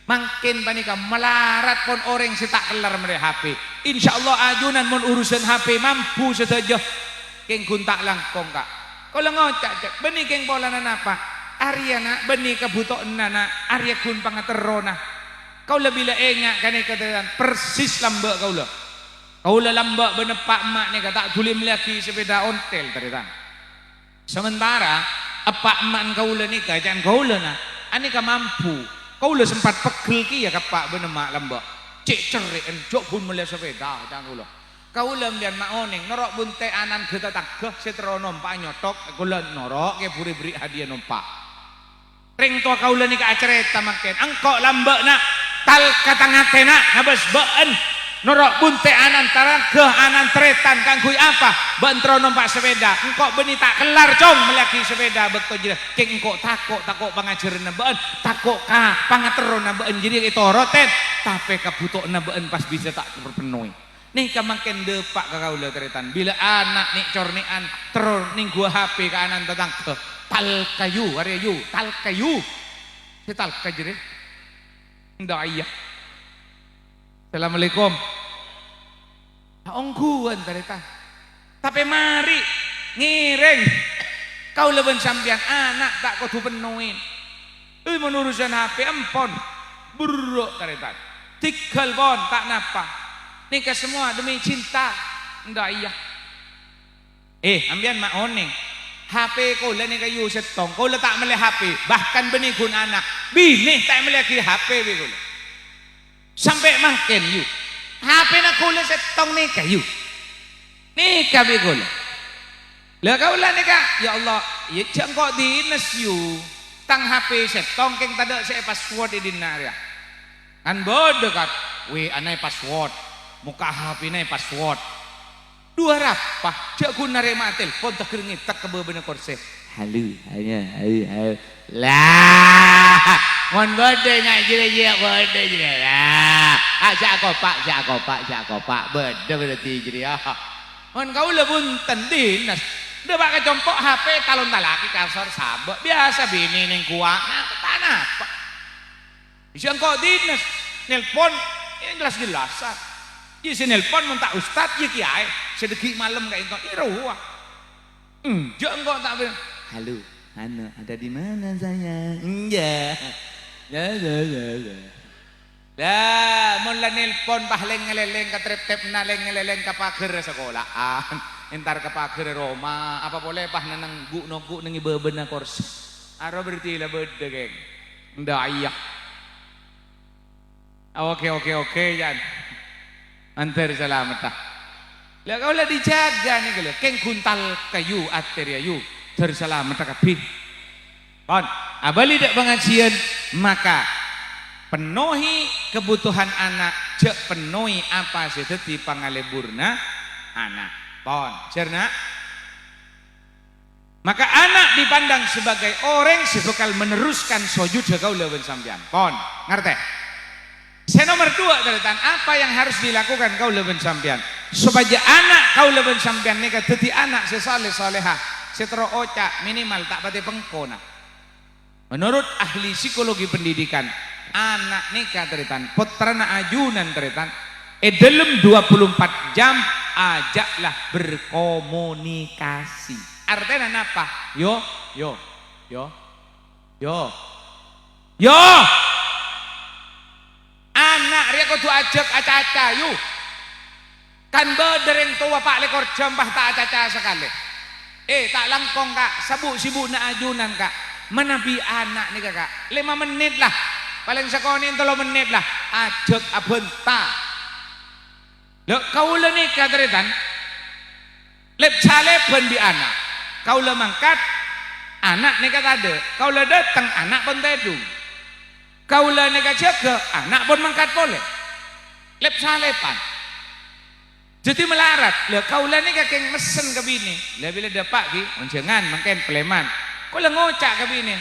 makin panika melarat pun orang si tak kelar mereka HP insyaallah ajunan mon urusan HP mampu setuju keng guntak langkong kak kalau ngocak benih keng pola apa Aryana benih kebutok nana Arya kun pangaterona kau lebih enyak kan ikatan persis lambak kau lambak benepak mak nih kata boleh melihat sepeda ontel ternyata sementara apa emak kau nikah jangan kau na aneka mampu kau sempat pegel ki ya kapak benemak lambak cek cerik jok pun melihat sepeda jangan kau melihat mak oneng norok bunte anan kita tagah setro nompak nyotok kau norok ke beri hadiah nompak ring tua kau nikah acerita makin angkok lambak nak tal katangatena habis baan norok bunte anan tarang ke anan tretan kangkui apa bentro numpak sepeda engkau beni tak kelar cong melaki sepeda betul jadi keng engkau takok pengajaran nabaan takok kah pangatero nabaan jadi itu roten tapi kebutuh nabaan pas bisa tak terpenuhi nih kemakin depak kakau le tretan bila anak nih cornian terus nih gua HP ke anan tetang ke tal kayu area yu tal kayu Setal kajri. Ndak iya. Assalamualaikum. Ongkuan tarita. Tapi mari ngiring. Kau leben sampean anak tak kau tu penuhin. Menurusan HP empon. Buruk tarita. Tikal bon tak napa. Nikah semua demi cinta. Ndak iya. Ambian mak oning. HP kau lah ni kayu setong. Kau lah tak melihat HP. Bahkan benih kun anak. Bini tak melihat HP kau. Sampai makin you. HP nak kau lah setong ni kayu. Nikah bikul. Lah kau lah nikah. Ya Allah. Ya jangan kau dinas you. Tang HP setong keng tada saya password di dinar ya. Kan bodoh kat. Weh anai password. Muka HP nai password. Dua rapah. Cak guna rema telepon tak keringit tak kebebenar korse. Halo. Halo. Lah. Mon bodoh ngak jira bodoh jira lah. Cak kopak. Bodoh berarti jira. Mon kau lebun tendinas. Dia pakai compok HP talon talaki kasar sabak. Biasa bini ning kuat. Nah, tanah apa? Siang kau dinas. Nelpon. Ini jelas-jelasan. Jadi si nelpon minta ustad ya kiai. Sedekik malam kayak kau iruh. Jangan kau tak bilang. Halo, ada di mana sayang? Ya. Lah, mula nelpon pahleng ngeleleng ka trep-trep na leng ngeleleng ka pager sekolahan. Entar ka pager Roma, apa boleh pah nanang gu nang ibeben na kors. Aro berarti lah bede geng. Ndak iya. Oke Jan. Antar selamat tah. Lah kau lah dijaga nih kalau keng kuntal kayu ateria yu terselamat kabeh. Kon, abali dak pengajian maka penuhi kebutuhan anak, cek penuhi apa sih teti pangaleburna anak. Pon, cerna. Maka anak dipandang sebagai orang sebekal meneruskan sujud kau leben sampean. Pon, ngerti? Saya nomor 2 catatan apa yang harus dilakukan kau leben sampean supaya anak kau leben sampean nika teti anak sesaleh salehah, setro oca minimal tak pati pengkona. Menurut ahli psikologi pendidikan, anak nikah teritan putrana ajunan teritan dalam 24 jam ajaklah berkomunikasi. Artinya apa? Yo anak ria kau tu ajak aca-aca yu kan bedereng tua pak lekor jambah tak aca-aca sekali tak langkong kak sibuk na ajunan kak menabi anak nih kak 5 menit lah paling sekonin 3 menit lah ajak abenta lo kau le nikah teritan lep calepen di anak kau le mangkat anak nikah tade kau le datang anak pun tedung kau le nikah jaga anak pun mangkat boleh lep calepan jadi melarat le kau le nikah keng mesen ke bini le bila dapat ki uncengan mangken pleman kau le ngocak ke bini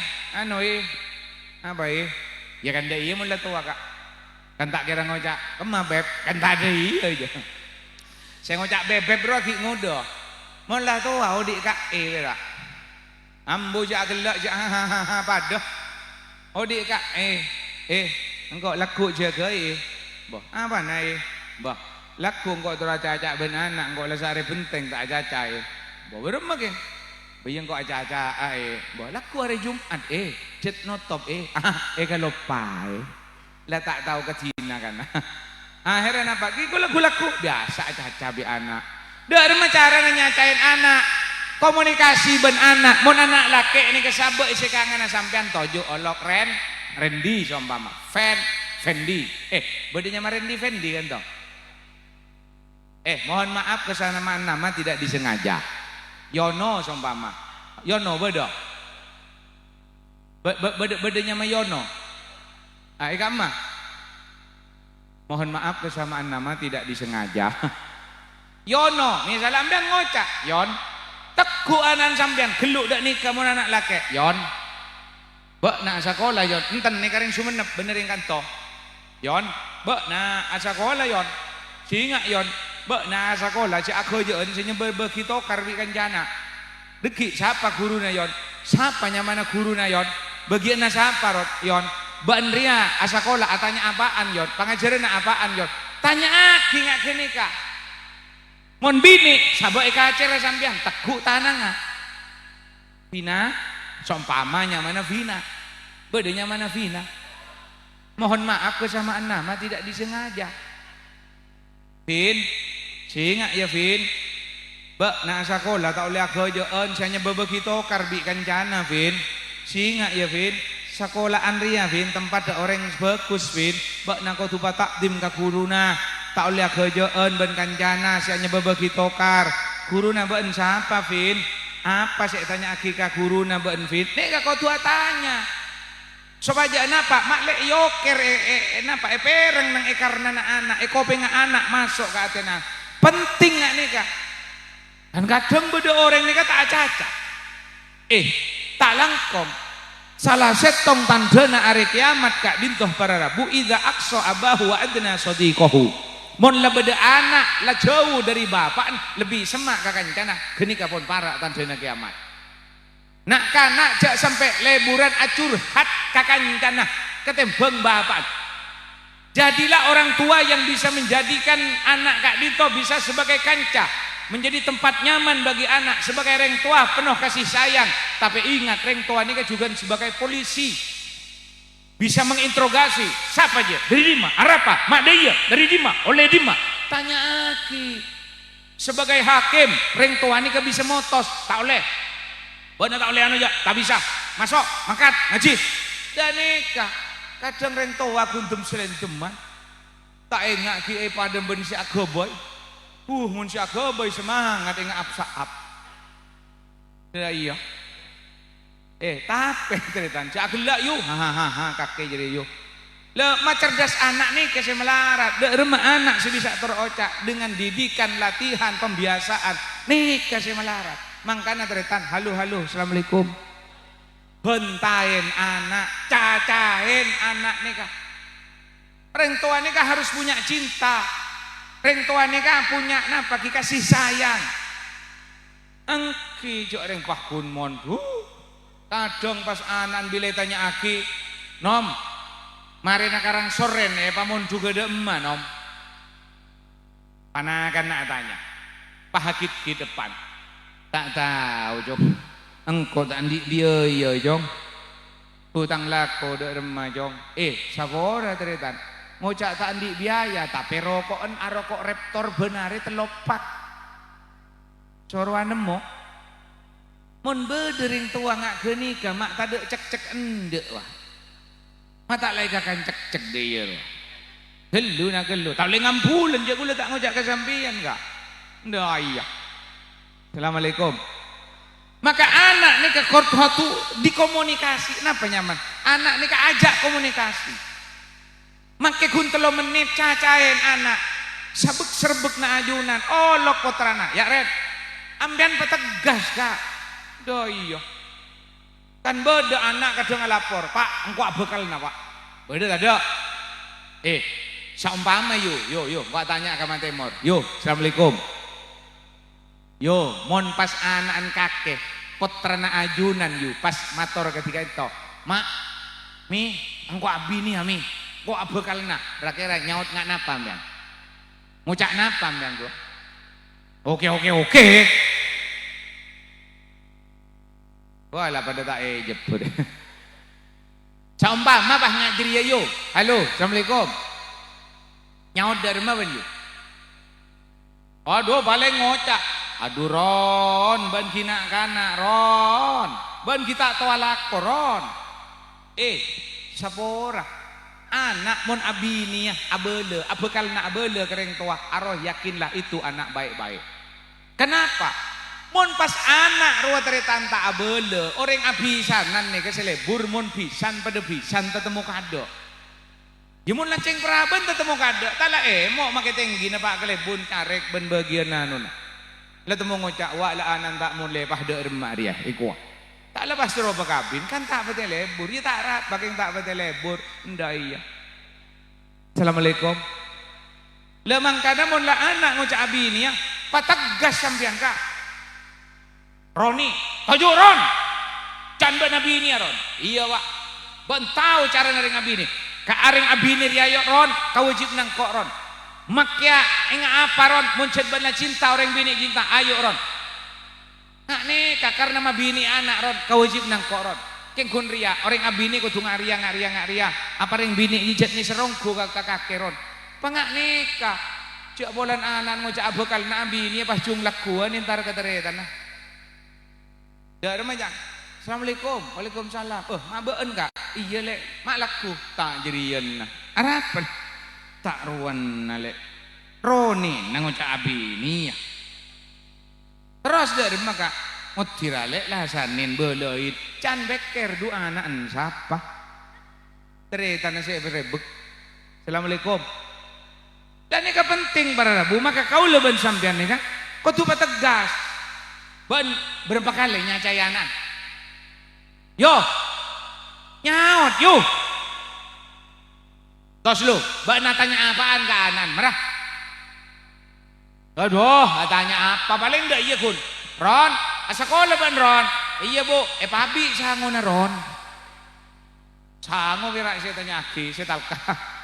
apa ya kan dia iya mula tua kak kan tak kira ngocak kemah beb kan tak ada iya aja saya ngocak bebek bro ki ngodo mula tua odik kak bera ambo jak gelak jak ha padah odik kak engkau laku jaga boh apa nai boh laku engkau teraca-aca ben anak engkau lesari penting tak aca-aca boh berapa geng bayang kau aca-aca boh laku hari Jumat cet notop kalau pai lah tak tahu ke Cina kan akhirnya apa kau laku biasa aca-aca bi anak dari cara nyacain anak komunikasi ben anak mon anak laki ini kesabek isi kangen sampean tojo olok Randy sompama Fendi bedanya sama Randy Fendi kan toh mohon maaf kesamaan nama tidak disengaja Yono sompama Yono bedo bedanya sama Yono ikan mah mohon maaf kesamaan nama tidak disengaja Yono misalnya ambil ngocak Yon teku anan sampean geluk dak nikah mun anak laki Yon bak nak sekolah Yon enten nih karing Sumenep benerin kanto Yon bak nak sekolah Yon singa Yon bak nak sekolah si aku jeun si nyebel kita karbi kanjana deki siapa gurunya Yon siapa nyamana gurunya Yon bagian siapa rot yon ban ria asakola atanya apaan yon pangajaran apaan yon tanya aki ngak kene ka mon bini sabo eka acele sampean teguk tanang Vina sompamanya mana Vina bedanya mana Vina mohon maaf kesamaan nama tidak disengaja Vin singa ya Vin bak na sekolah tak oleh kerjaan saya bebeki tokar bi kancana Vin singa ya Vin sekolah Andria Vin tempat ada orang bagus Vin bak na kau tupa takdim ka guruna tak oleh kerjaan ben kancana saya bebeki tokar guruna ben siapa Vin apa saya tanya akika guruna ben Vin nek kau tua tanya supaya napa mak lek yoker napa pereng nang karena anak kopi anak masuk ke atena penting nggak nih kak dan kadang beda orang nih tak caca tak langkong salah setong tandana hari kiamat kak dintoh para rabu idza aqsa abahu wa adna sadiqahu mon la beda anak la jauh dari bapak lebih semak kakancana geni kapon para tandana kiamat nak kanak jak sampai leburan acurhat kakancana ketembang bapak jadilah orang tua yang bisa menjadikan anak Kak Dito bisa sebagai kanca menjadi tempat nyaman bagi anak sebagai orang tua penuh kasih sayang tapi ingat orang tua ini kan juga sebagai polisi bisa menginterogasi siapa aja dari Dima Arapa mak dia dari Dima oleh Dima tanya aki sebagai hakim orang tua ini kan bisa motos tak oleh benar tak oleh anu ya tak bisa masuk makat ngaji dan nikah kadang rento aku untuk selenteman tak ingat ki pada ben si agoboy mun si agoboy semangat ingat apsaap ya iya tapi ceritanya si agelak yuk hahaha kakek jadi yuk lemah cerdas anak nih kasih melarat remah anak sih bisa terocak dengan didikan latihan pembiasaan nih kasih melarat makanya teritan halo assalamualaikum bentain anak cacahin anak nikah orang tua nikah harus punya cinta orang tua nikah punya napa kasih sayang engki jok orang pakun mondu kadang pas anak bila tanya aki nom mari nakarang soren pamun juga de emak nom panakan nak tanya pahakit di depan tak tahu jok engkau tak andi dia ya jong hutang lako dek remah jong savora teritan ngocak tak andi biaya tapi rokokan arokok reptor benari telopak corwan nemo mun bedering tua ngak genika mak tade cek endek wah mata lagi kan cek dia gelu nak gelu tak boleh ngampulen je gula tak ngocak kesampian kak ndak iya Assalamualaikum maka anak nih ke kortuatu dikomunikasi kenapa nyaman anak nih ke ajak komunikasi make kuntelo menit cacain anak sabek serbek na ajunan olok potrana ya red ambian petegas kak do iya kan beda anak kadang ngelapor pak engkau bekal na pak beda ada saumpama yo gua tanya ke Mantemor yo assalamualaikum yo mon pas anak kakek potrana ajunan yu pas mator ketika itu mak mi engkau abi nih mi kok abekal na kira-kira nyaut nggak napa mbak ngucak napa mbak gua oke wah lah pada tak jemput saumpama bah ngajri yo halo assalamualaikum nyaut dari mana yu aduh paling ngocak aduh ron ban kina kana ron ban kita tawalak koron sapora anak mon abini ya abele abekal na abele kereng tua aroh yakinlah itu anak baik-baik kenapa mon pas anak ruwa teretanta abele orang abisanan nih keselebur mon pisan pada pisan tetemu kado ya mon lanceng peraban tetemu kado tala mau make tinggi na pak kelebun karek ben bagian nanun lah temu ngocak wa la anan tak mun lepah de remaria iku tak lepas tero bakabin kan tak pete lebur ya tak rat baking tak pete lebur ndak iya assalamualaikum lah mangkana mun la anak ngocak abini ya pategas sampean kak Roni tojo ron can ba nabi ini ya ron iya wak Bon tahu cara naring abini. Ka aring abini riayo ron, kawajib nang kok ron. Makya enga apa ron, muncet bana cinta orang bini cinta ayo ron. Nak nikah karena mabini anak ron, kawajib nang kok ron. Keng kun ria, orang abini kudu ngaria. Apa ring bini jijat ni serongku kakak ron. Pangak nikah. Cak bolan anak ngocak abekal na abini pas jumlah kuan ntar keteretan nah. Ya remaja. Assalamualaikum. Waalaikumsalam. Mabeen kak? Iya lek, mak laku tak jerian nah. Arapan tak ruan nalek. Roni nang ngocak abini ya. Terus dari maka mutiralek lah sanin beleid can beker du anak siapa? Teretan saya berebek. Assalamualaikum. Dan ini penting para rabu, maka kau leban sampean nih kan, kau tuh tegas, berapa kali nyacayanan, yo, nyaut, yo, tos lu, mbak tanya apaan ke anan, merah, aduh, tanya apa, paling enggak iya kun, Ron, sekolah ban Ron, iya bu, pabi sango na Ron, sango kira saya tanya aki, saya tahu kah.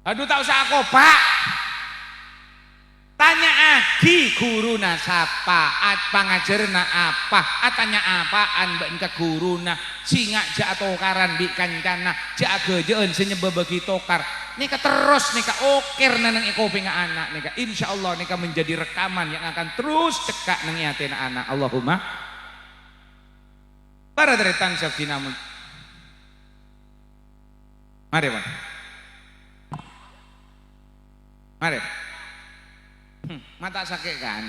Aduh tak usah aku pak. Tanya agi guru na sapa, pangajarna apa, tanya apaan mbak ke guru na, singa jak tokaran di kancana, jak gejeun senyeba bagi tokar. Nika terus nika okir nanang ikoping anak nika. Insya Allah nika menjadi rekaman yang akan terus cekak nang yatin anak. Allahumma. Para deretan sabdinamun. Mari pak. Mari. Mata sakit kan.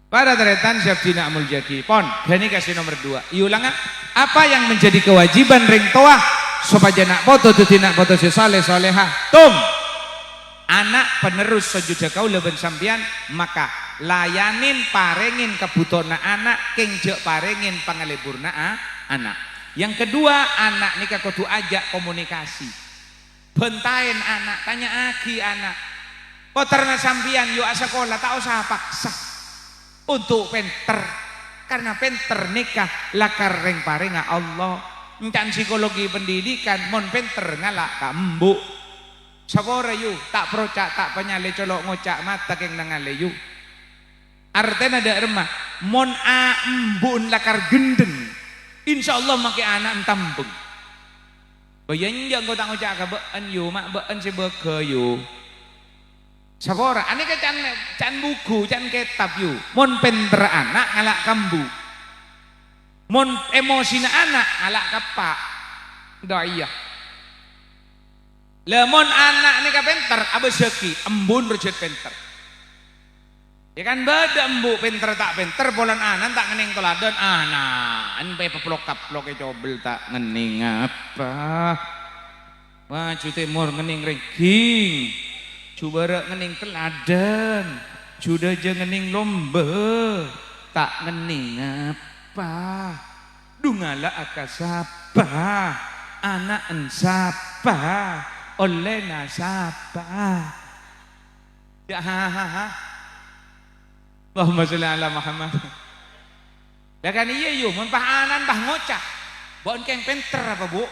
Para deretan siap dina amul jadi. Pon, gani kasih nomor 2. Iulang apa yang menjadi kewajiban ring toa supaya nak foto tu tina foto si soleh soleha. Tum. Anak penerus sejuda kau leben sampian maka layanin parengin kebutuhan anak kengjek parengin pangaleburna anak. Yang kedua anak nikah kudu ajak komunikasi. Bentain anak, tanya agi anak. Poterna sampian yuk sekolah tak usah paksa untuk penter, karena penter nikah lakar ring paringa Allah. Encan psikologi pendidikan mon penter ngalak kambu. Sekolah yuk tak procak tak penyale colok ngocak mata keng nangale yuk. Artinya ada remah mon embun lakar gendeng. Insya Allah makai anak entambung. Bayan yang kau tak ngocak been yu mak been si beke yu. Sabora, ani kan can buku, can kitab yu. Mon penter anak ngalak kambu. Mon emosi na anak ngalak kapak. Daya. Lemon anak ni ka penter abis seki embun berjet penter. Ya kan beda embu pinter tak pinter bolan anan tak ngening teladan anan pe peplok-kaplok cobel tak ngening apa maju timur ngening ranking coba ngening teladan sudah aja ngening lomba tak ngening apa dungala akasapa anak ensapa oleh nasapa ya ha Allahumma sholli ala Muhammad. Ya kan iya yuk, mun pahanan bah ngocak. Bon keng penter apa bu?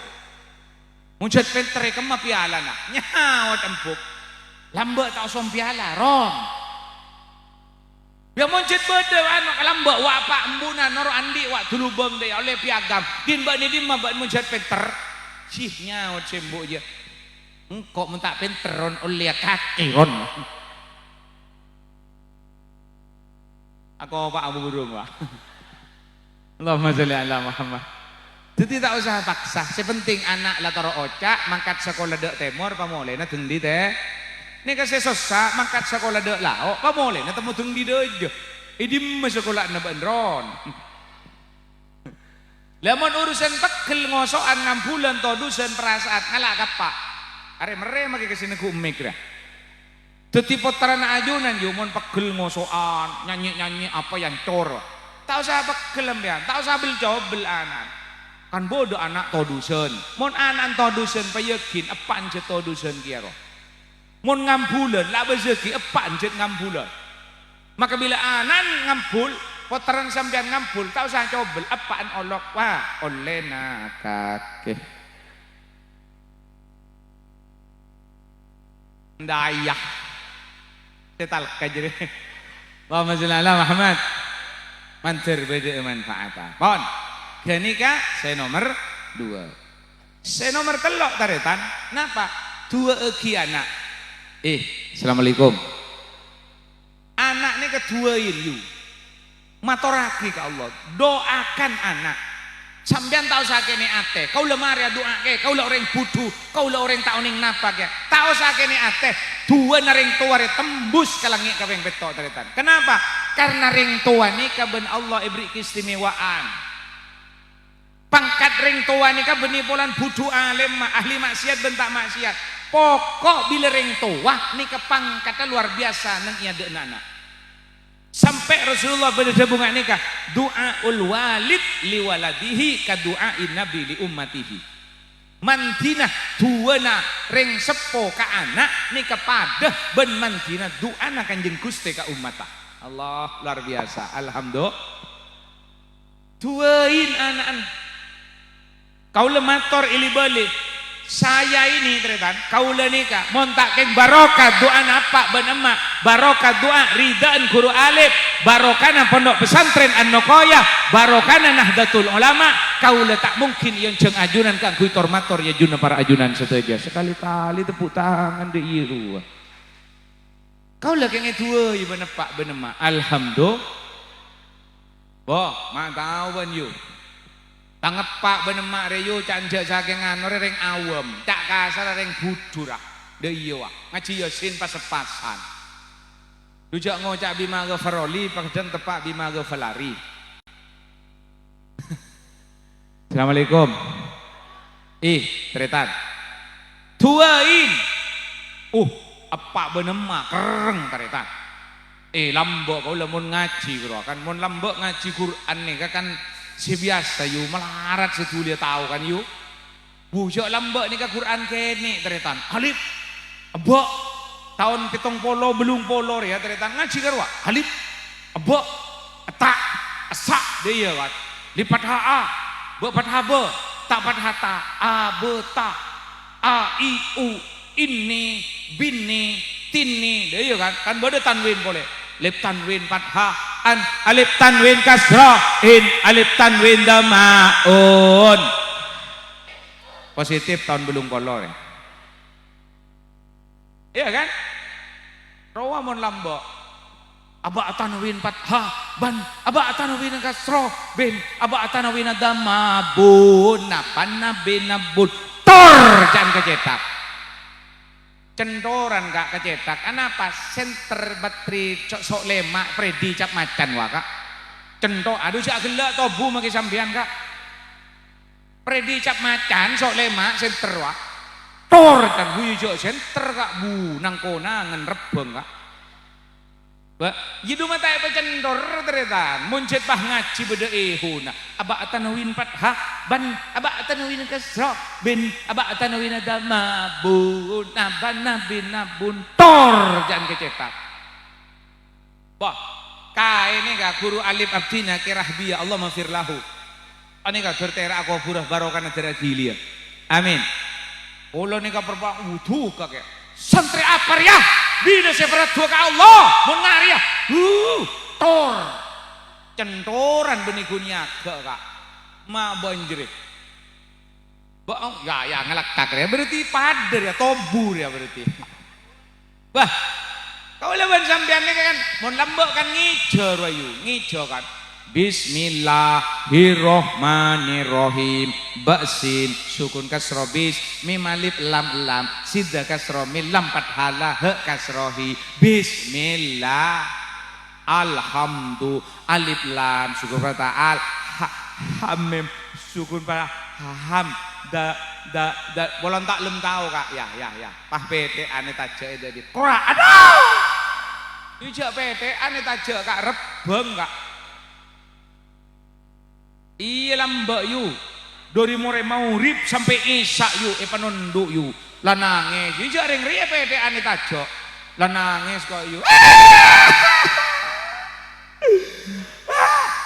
Muncet penter kema piala nak. Nyawat empuk. Lambak tak som piala, rom. Ya muncet bede anu lambak wa pak embunan noro andi wa tulubem de oleh piagam. Din bak ni din mah bak muncet penter. Cih nyawat sembo je. Engkok mun tak penteron oleh kaki ron. Aku Pak Abu Burung Pak. Allahumma sholli ala Muhammad. Jadi tak usah paksa. Sepenting anak lataro ocak mangkat sekolah dek temor pamoleh na tengdi teh. Nika sesosa mangkat sekolah dek lao pamoleh na temu tengdi dejo. Idim sekolah na benron. Lemon urusan pekel ngosokan ngambulan to dusen perasaan ngalak kapak. Are mere maki kesini ku umik dah. Dadi putaran ajunan yo mon pegel ngosokan nyanyi-nyanyi apa yang cor. Tak usah pegel mbean, tak usah bel cobel anak. Kan bodoh anak todusen. Mon anak todusen payekin epan je todusen kiaro. Mon ngambulan la bezeki epan je ngambulan. Maka bila anak ngambul poteran sampean ngampul tak usah cobel apaan olok wah olena kakek dayak tetal kajere Allahumma sholli ala Muhammad mantir beda manfaatan pon genika saya nomor 2 saya nomor telok taretan napa 2 egi anak assalamualaikum anak ini kedua ini matoraki ke Allah doakan anak sampean tak usah kene ate kau lemari doa ke kau orang budu kau orang tak oning napa ke tak usah kene ate dua naring tua tembus ke langit kabeng betok teretan kenapa karena ring tua ni kaben Allah ibri keistimewaan pangkat ring tua ni kaben polan budu alim ahli maksiat bentak maksiat pokok bila ring tua ni kepangkatnya luar biasa nang iya de anak sampai Rasulullah bersabungan nikah doaul walid liwaladihi ka doain nabi li ummatihi mantina duana ring sepo ka anak nikah pada ben mantina doana kanjeng Gusti ka ummata Allah luar biasa alhamdulillah duain anak kau lemator ili balik saya ini teretan kaula nikah montak keng barokah doa apa ben emak barokah doa ridaan guru alif barokana pondok pesantren An-Nokoyah barokana Nahdlatul Ulama kaula tak mungkin yang jeng ajunan kang kuitor mator ya juna para ajunan seteja sekali-kali tepuk tangan de ieu kaula keng dua ieu ben pak ben emak alhamdulillah boh mantau ben yu tangepak benemak reyo canja saking anu reng awem cak kasar reng budurah de iya wak ngaji yasin pas-pasan rujak ngocak bima gefaroli pakdan tepak bima gefelari assalamualaikum teretan tuain apa benemak kereng teretan lambok kau lamun ngaji bro kan mun lambok ngaji Quran nih kan si biasa yu melarat setulia tahu kan yu bujok lambek ni ke Quran kene teretan alif abok tahun 70 belum polo ya teretan ngaji karwa alif abok tak asak dia wat lipat ha be fathah be tak fathah ta a be ta a i u inni binni tinni dia kan beda tanwin boleh lip tanwin fathah an alif tanwin kasrah in alif tanwin damaun positif tahun belum kolor ya iya kan rawa mon lambok aba tanwin fathah ban aba tanwin kasrah bin aba tanwin damabun napan bin nabut tor jangan kecetak cendoran gak kecetak kenapa senter bateri sok lemak predi cap macan waka cendok aduh siak gelak tobu maki sambian kak predi cap macan sok lemak senter wak tor dan huyu senter kak bu nang konangan rebeng kak Yidu mata apa cendor teretan muncet bah ngaji beda ehuna aba atanawin fathah ban aba atanawin kasrah bin aba atanawin dama bun nabana bin nabun tor jangan kecetak bah kae ini gak guru alif abdina kirahbiya Allah mafir lahu ini gak bertera aku burah barokana derajiliya amin ulo ini gak perpak wuduh kakek santri apar ya bila saya berat dua ke Allah menari ya tor centoran benikunya kak ma banjir bohong ya ngelak tak ya berarti pader ya tobur ya berarti bah kau lawan sampean ini kan mau lambok kan ngijo rayu ngijo kan Bismillahirrohmanirrohim baksin sukun kasro bis mim alif lam lam sidda kasro mim lam fathah he kasrohi bismillah alhamdu alif lam sukun fathah al hamim sukun fathah ham da bolon tak lem tahu kak ya pah PT ane tajak jadi kora aduh ijak PT ane tajak kak rebeng kak iya lambak yu dari mulai maurib sampai isya yu penunduk yu lanangis yu jaring ria pede ane tajok lanangis kok yu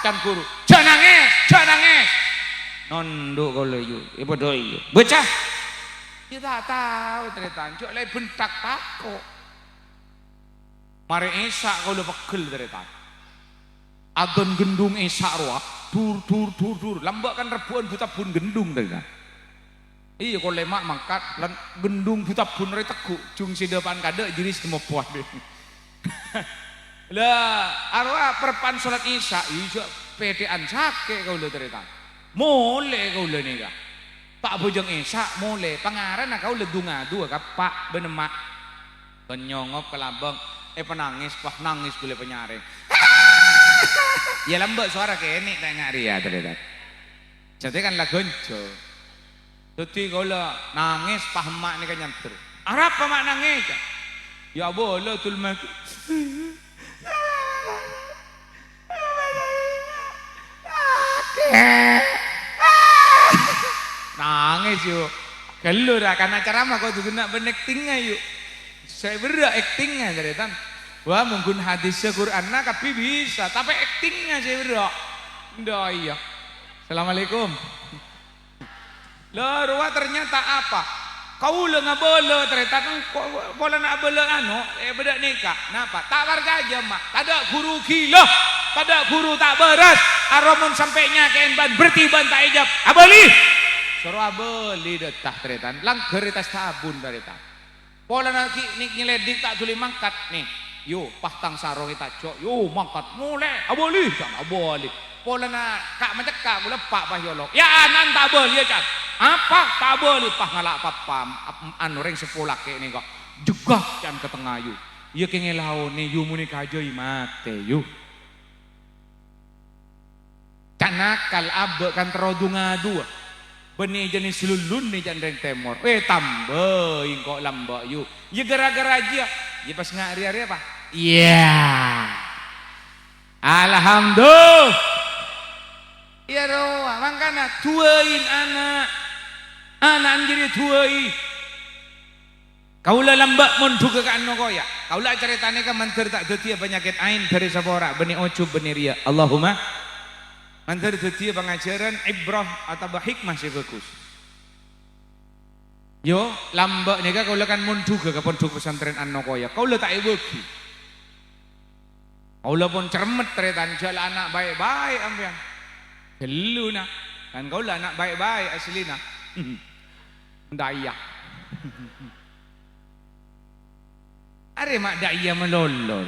can guru. Jangan nangis. Nonduk kau leyu, ibu doi. Baca. Dia tak tahu ternyata. Cuk lagi bentak takut. Mari esak kau le pegel ternyata. Adon gendung esak roa. Tur. Lambak kan rebuan buta pun gendung ternyata. Iya kau lemak mangkat. Lan gendung buta pun rei teguk. Jung si depan kadek jadi semua puas deh. Lah arwah perpan sholat isya. Iya pedean sakit kau le ternyata. Mole kau le nika. Pak bojong esak mole pangaran kau le dunga dua kap pak benemak kenyongop kelambang penangis pah nangis kule penyaring. Ya lambek suara kene tak ngari ya ternyata. Jadi kan lagonjo. Jadi kau le nangis pah mak nika nyanter. Arab apa mak nangis? Ya boleh tul mak. Nangis yuk. Kalau karena ceramah kau juga nak benektingnya yuk. Saya berak actingnya ceretan. Wah mungkin hadisnya Quran nak tapi bisa. Tapi actingnya saya berak. Ndak iya. Assalamualaikum. Lah ruah ternyata apa? Kau le ngabolo ternyata kau nak bolo bedak nikah. Napa? Tak warga aja mak. Tak ada guru gila. Tak ada guru tak beras. Aromun sampainya ke ban bertiban tak ijab. Abali. Suruh abeli detah teretan, langgar tas tabun teretan. Pola nak nyeledik tak tuli mangkat nih. Yo pahtang sarong kita cok, yo mangkat mulai aboli, jangan aboli. Pola nak kak mencekak gula pak bahyolok. Ya anan tak aboli ya cak. Apa tak aboli pah ngalak papam anu reng sepulak ke nih kok. Jegah jangan ke tengah yu. Iya kengelau nih yu muni kajo mate yu. Canakal abe kan terodunga dua. Benih jenis lulun nih jandeng temor. Tambahin kok lambak yuk. Ya gara-gara aja. Ya pas ngari-hari apa? Iya. Alhamdulillah. Ya roh, makanya tuain anak. Anak jadi tuai. Kaulah lambak monduk ke anu koya. Kaulah ceritanya kan manter tak detia penyakit ain dari sabora. Benih ocub benih ria. Allahumma. Antara detia pengajaran ibrah atau hikmah sih bagus. Yo lambak nika kau kan mundu ke pondok pesantren Anokoya. Kau tak ibuki. Kau pun cermet teretan jual anak baik-baik ambian. Gelu nak kan kau anak baik-baik aslina. Daya. Are mak daya melolol.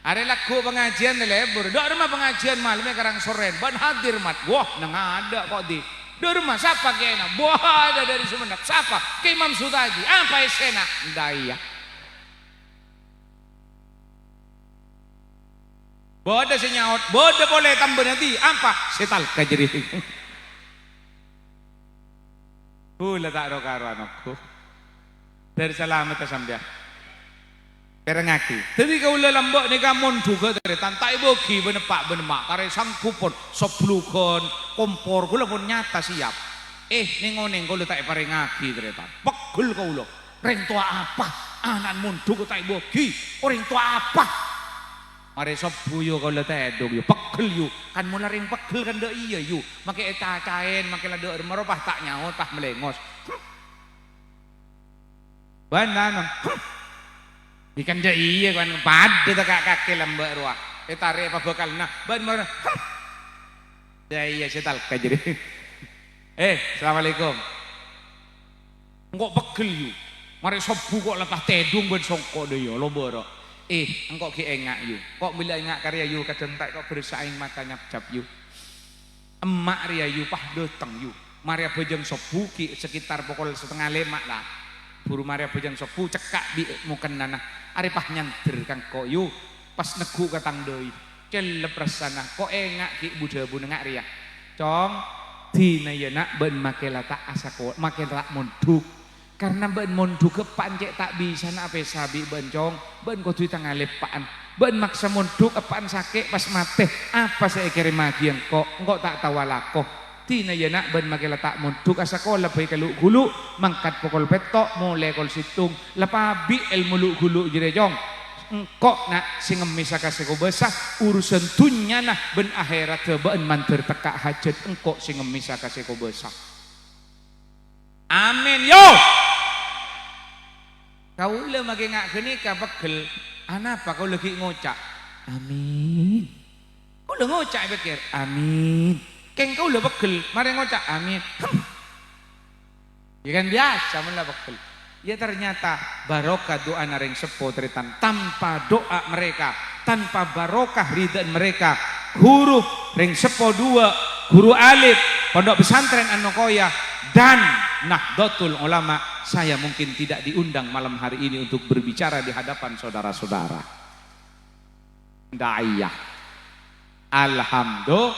Are laku pengajian lebur. Dok rumah pengajian malamnya karang soren. Ban hadir mat. Wah, nang ada kok di. Dok rumah siapa kena? Wah, ada dari Sumenep. Siapa? Ke Imam Sutaji. Apa esena? Daya. Bodoh si nyaut. Bodoh boleh tambah nanti. Apa? Setal kajeri. Hula tak rokaro anakku. Dari selamat sambil. Perengaki. Jadi kau lambak ni kamun juga dari tantai boki benepak benemak. Kare sangkupon, soplukon, kompor. Kau pun nyata siap. Ni ngoneng kau tak perengaki dari tan. Pekul kau lo. Reng tua apa? Anak mundu kau tak boki. Orang tua apa? Mari sopuyo kau letak edok yo. Pekul yo. Kan mula ring pekul kan dah iya yo. Makai eta cain, makai lada merubah tak nyaut, pah melengos. Banan. Ikan dia iya kan pada tak kaki lambak ruah. Tarik apa bakal nah ban mana? Ya iya setal kajeri. Assalamualaikum. Engkau pegel yu. Mari sobu kok lepas tedung ben songko deh yo lo boro. Engkau ki engak yu. Kok bila engak karya yu kadang tak kok bersaing matanya cap yu. Emak ria yu pah datang yu. Maria bojong sobu ki sekitar pukul 4:30 lah. Buru Maria bojong sobu cekak di muken nanah. Arepah nyanter kang kok yu pas negu katang doi celep rasana kok engak ki buda bunengak ria cong dina ya nak ben makela tak asako makela monduk karena ben monduk ke pancek tak bisa nak ape sabi ben cong ben kok duit tangalepaan ben maksa monduk apaan sakit pas mate apa saya kirim lagi engkau tak tawalako dina ya nak ben makela tak monduk asako lebih kalau gulu mangkat pokol petok mulai kol situng lepabi ilmu lu gulu jire jong engkok nak sing ngemis kasih ko besah urusan dunya nah ben akhirat ben manter teka hajat engkok sing ngemis kasih ko besah. Amin yo. Kaula magi ngak geni ka pegel anapa kau lagi ngocak amin. Kau le ngocak pikir amin. Keng kau le pegel mari ngocak amin. Ya kan biasa mun la pegel. Ya ternyata barokah doa naring sepo teritan tanpa doa mereka, tanpa barokah ridhaan mereka, guru ring sepo dua, guru alif, pondok pesantren An-Nuqoyah dan Nahdlatul Ulama, saya mungkin tidak diundang malam hari ini untuk berbicara di hadapan saudara-saudara. Da'iyah. Alhamdulillah.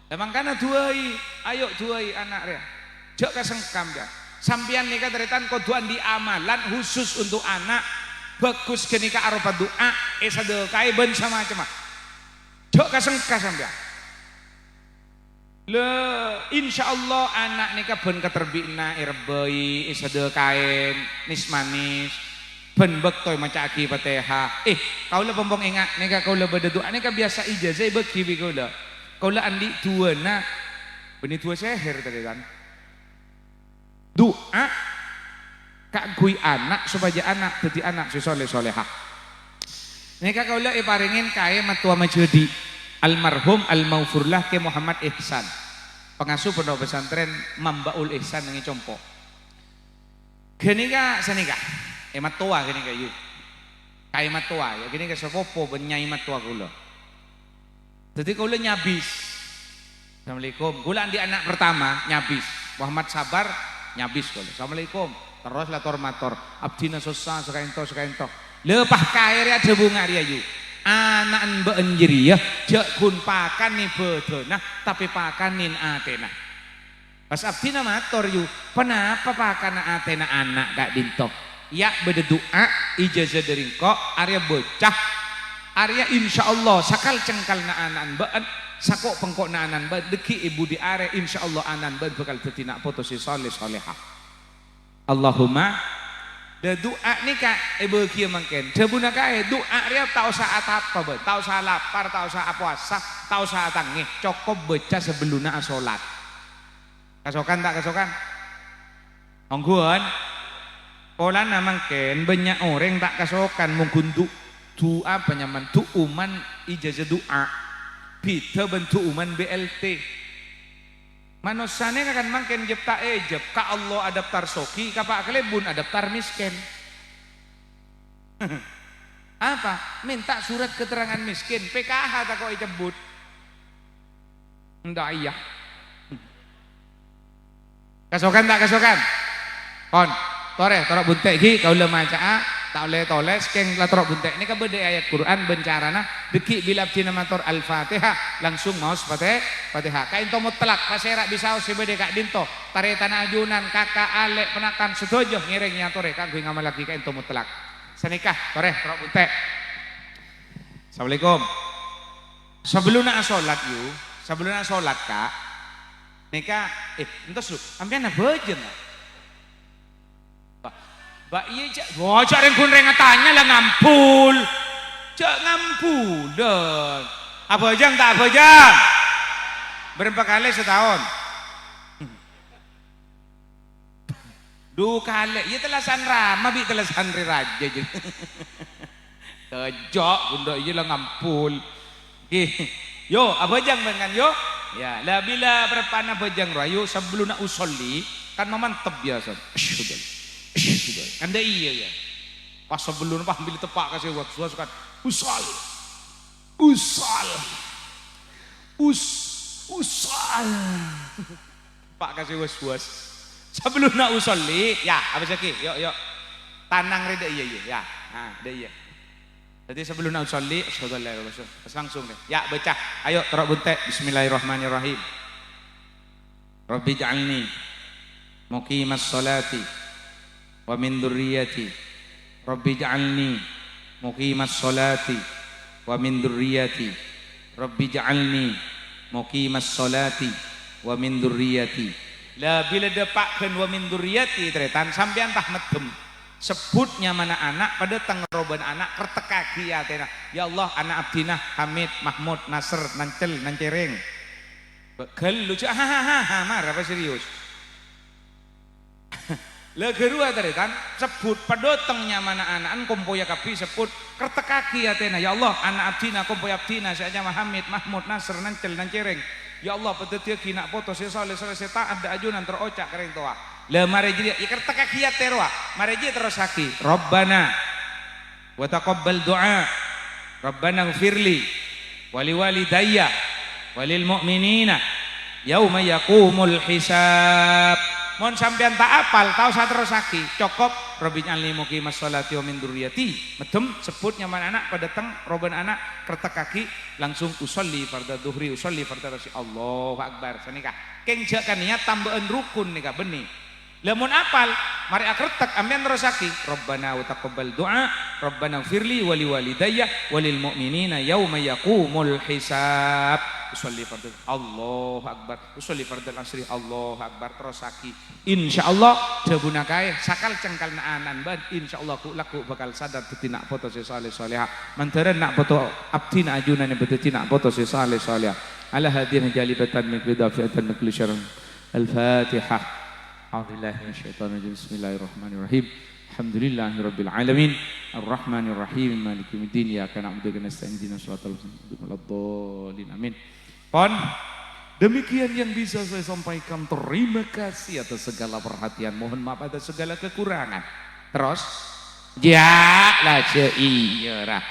Emang kana duai, ayo duai anak ria. Jok kasengkam ya. Sampian nikah teritan koduan di amalan khusus untuk anak bagus kenika arupa doa sadaqah ben sama macam jok kasengka sampean le insyaallah anak nikah ben keterbina irbai sadaqah nis manis ben bektoy maca aki Fatihah kaula pompong ingat nikah kaula beda doa nikah biasa ijazah beki kaula andi tuana beni tua seher tadi kan doa kak kui anak supaya anak jadi anak si soleh solehah. Nika kaulah iparingin kaya matua majedi almarhum almaufurlah ke Muhammad Ihsan pengasuh pondok pesantren Mambaul Ihsan nengi compo. Genika senika matua genika yuk kaya matua ya genika sepopo benyai matua kula. Jadi kaulah nyabis. Assalamualaikum. Kula di anak pertama nyabis Muhammad Sabar nyabis kula. Assalamualaikum. Terus lah tormator. Abdina susah sekainto. Lepah kair ya bunga dia yu. Anak mbeen jeri ya. Jak kun pakan nih bedona tapi pakanin atena. Pas abdina mator yu. Kenapa pakan atena anak gak dintok? Ya beda doa ijazah dari kok Arya bocah. Arya insyaallah sakal cengkal na anan mbeen. Sakok pengkok na anan mbeen deki ibu di are insyaallah anan mbeen bakal tetina foto si soleh solehah. Allahumma da doa ni kak ibu kia mangken sebuna kae doa ria tau saat apa be tau saat lapar tau saat puasa tau saat tangih cukup baca sebelumna salat kasokan tak kasokan ongguan pola namangken banyak orang tak kasokan mungkin tu apa nyaman tu uman ijazah doa beda bentuk uman BLT manusianya kan mangken jepta ejep ka Allah adaptar soki ka pak kelebun adaptar miskin apa minta surat keterangan miskin PKH tak kok ijebut ndak iya kasokan tak kasokan kon toreh torok buntek iki kaula maca tak oleh toles keng latorok buntek ini kabede ayat Quran bencarana deki bila abdina mator al-Fatihah langsung maos Fatihah kain to mutlak pasera bisa sebede kak dinto taretan ajunan kakak alek penakan sedojo ngiring nyatore kanggo ngamal lagi kain to mutlak senikah toreh torok buntek. Assalamualaikum. Sebelumna salat yu sebelumna salat kak nika entos lu ampian beujeun Mbak iya cak, wah cak rengkun rengatanya lah ngampul, cak ngampul dan apa jang tak apa jang, berapa kali setahun? 2 kali, iya telah sanrama bi telah sanri raja je, kejok bunda iya lah ngampul, yo apa jang dengan yo, ya lah bila berapa apa jang rayu sebelum nak usolli kan memantep biasa, kan dah iya ya pas sebelum apa ambil tepak kasih waktu kan usal pak kasih was sebelum nak usolli ya apa sih yuk tanang reda iya ya nah dah iya jadi sebelum nak usolli langsung deh ya baca ayo terok buntek bismillahirrahmanirrahim Rabbi ja'alni muqimas salati wa min dzurriyyati Rabbi ja'alni muqimas salati wa min dzurriyyati Rabbi ja'alni muqimas salati wa min dzurriyyati lah bila depakkeun wa min dzurriyyati tretan sampean tah medem sebutnya mana anak pada tengroban anak kertekaki atena ya Allah anak abdina Hamid Mahmud Nasr Nancel Nancereng gel lucu hahaha marah apa serius legerua taretan sebut padotengnya mana anak kompoya kapi sebut kertekaki atena ya Allah anak abdina kompoya abdina saja Hamid Mahmud Nasr Nancel Nancereng ya Allah petetia kina foto sesole seta ada ajunan terocak kering toa le mareji ya kerta kakiyat terwa mareji terus haki Rabbana wa taqabbal du'a Rabbana ighfirli wali walidayya walil mu'minina yauma yaqumul hisab mon sampean tak apal tahu saya terus haki cokop Rabbinya alimuki masolati wa min dzurriyyati medem sebut nyaman anak pada teng roban anak kerta kaki langsung usolli farda duhri usolli farda rasi Allahu akbar sanika keng jakan niat tambahan rukun nika benih lamun apal mari akretek ambian terusaki Rabbana wa taqabbal du'a Rabbana ighfirli wali walidayya walil mu'minina yauma yaqumul hisab usolli fardhu Allahu akbar usolli fardhu asri Allahu akbar terusaki insyaallah jabuna kae sakal cengkal naanan ban insyaallah ku laku bakal sadar betina foto si saleh salehah mantaran nak foto abdina ajunan betina foto si saleh salehah ala hadhihi jalibatan min qidafiatan min kulli syarr al-fatihah A'udzubillahi Bismillahirrahmanirrahim. Alhamdulillahirabbil alamin. Arrahmanirrahim. Maliki yaumiddin. Iyyaka na'budu wa nasta'in ihdinas siratal mustaqim. Amin. Pon demikian yang bisa saya sampaikan. Terima kasih atas segala perhatian. Mohon maaf atas segala kekurangan. Terus ya lah iya lah.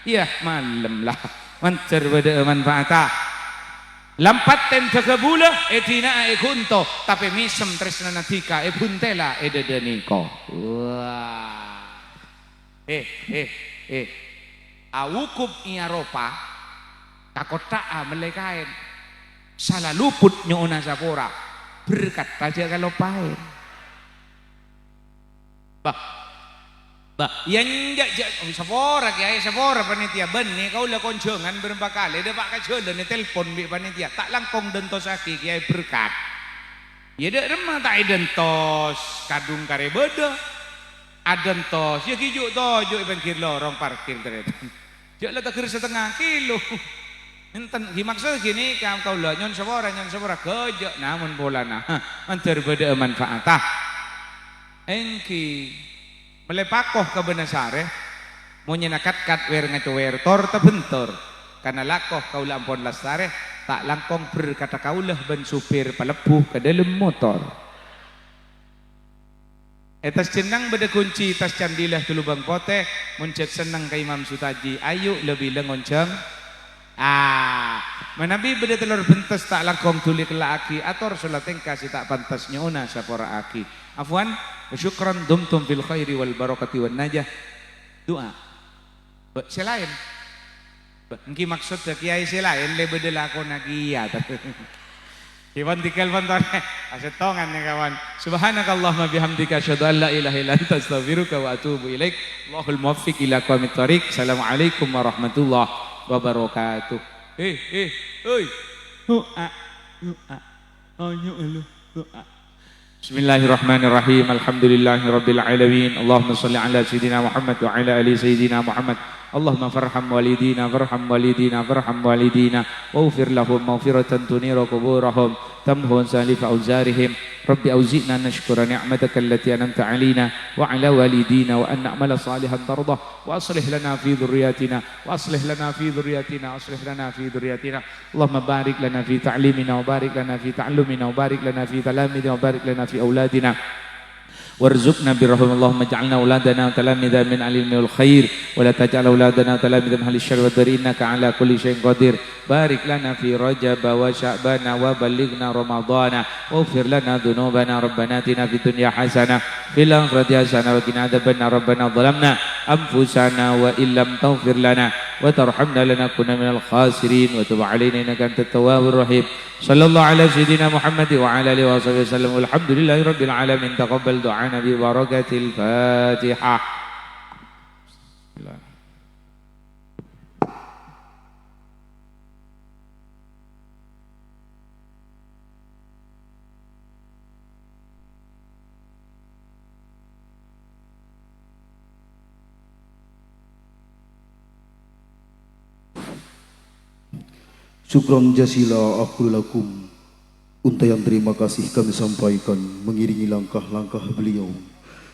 Ya malam lah. Mancar pada manfaatah. Lampat tem tegabula etina ekunto tapi misem tresna natika buntela ededeniko wah awukup Eropa takota melekain salah luput nyona sapora berkat raja kalau paen yang sapora kiai sapora panitia beni kau lah konjongan berapa kali dia pakai jodoh ni telpon bi panitia tak langkong dentosaki kiai berkat ya dek remah tak dentos kadung kare beda adentos ya kijuk tojo parkir lorong parkir ternyata jak lah tak kira setengah kilo enten dimaksud gini kau lah nyon sapora gojok namun bola nah manter beda manfaatah engki melepakoh ke benasare mau nyenakat kat wer ngacower tor tebentor karena lakoh kau lampon lasare tak langkong berkata kaulah ban supir palepuh ke dalam motor etas cenang beda kunci tas candilah ke lubang pote muncet senang ke Imam Sutaji ayo lebih lengonceng menabi beda telur bentes tak langkong tuli ke laki ator solateng kasih tak pantas nyona sapora aki afwan syukran dumtum fil khairi wal barakati wan najah doa selain engki maksud kiai selain le bedel aku nagia Iwan tikal pantone asetongan ya kawan subhanakallahumma bihamdika asyhadu an la ilaha illa anta astaghfiruka wa atubu ilaik Allahul muwaffiq ila aqwamit thoriq assalamualaikum warahmatullahi wabarakatuh oi doa doa Bismillahirrahmanirrahim. Alhamdulillahirabbil alamin. Allahumma shalli ala sayidina Muhammad wa ala ali sayidina Muhammad. Allahumma farham walidina waghfir lahum maghfiratan tuniru quburahum tamhu salif auzarihim. Rabbi auzi'na nashkura ni'mataka allati an'amta 'alaina wa 'ala walidina wa an na'mala salihan tardah wa aslih lana fi dhurriyyatina Allahumma barik lana fi ta'limina wa barik lana fi ta'allumina wa barik lana fi talamidina wa barik lana fi auladina warzuqna birrahmah Allahumma ja'alna auladana talamidha min al-ilmi wal khair wa la taj'al auladana talamidha min ahli syarri wa dhari innaka ala kulli syai'in qadir barik lana fi rajab wa sya'ban wa ballighna ramadhana waghfir lana dhunubana rabbana atina fid dunya hasanah fil akhirati hasanah wa qina adzabannar rabbana dhalamna anfusana wa illam taghfir lana wa tarhamna lanakunanna minal khasirin wa tub alaina innaka antat tawwabur rahim sallallahu ala sayyidina Muhammad wa ala alihi wa sahbihi wasallam walhamdulillahi rabbil alamin taqabbal du'a nabi barakatil fatihah. Syukran jasila aku lakum. Untayan terima kasih kami sampaikan mengiringi langkah-langkah beliau.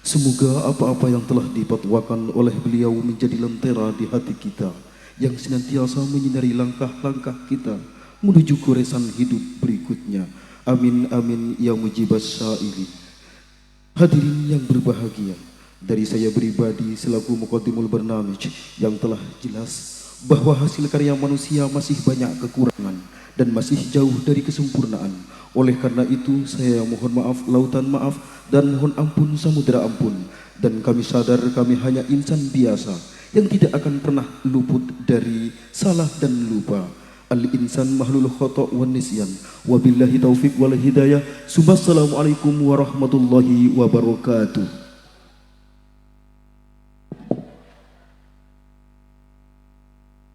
Semoga apa-apa yang telah dipatwakan oleh beliau menjadi lentera di hati kita, yang senantiasa menyinari langkah-langkah kita menuju goresan hidup berikutnya. Amin amin ya mujibas sa'ili. Hadirin yang berbahagia, dari saya pribadi selaku muqaddimul barnamij yang telah jelas bahwa hasil karya manusia masih banyak kekurangan dan masih jauh dari kesempurnaan. Oleh karena itu saya mohon maaf lautan maaf dan mohon ampun samudera ampun. Dan kami sadar kami hanya insan biasa yang tidak akan pernah luput dari salah dan lupa. Al-insan mahlul khata' wan nisyan. Wabillahi taufiq wal hidayah. Assalamualaikum warahmatullahi wabarakatuh.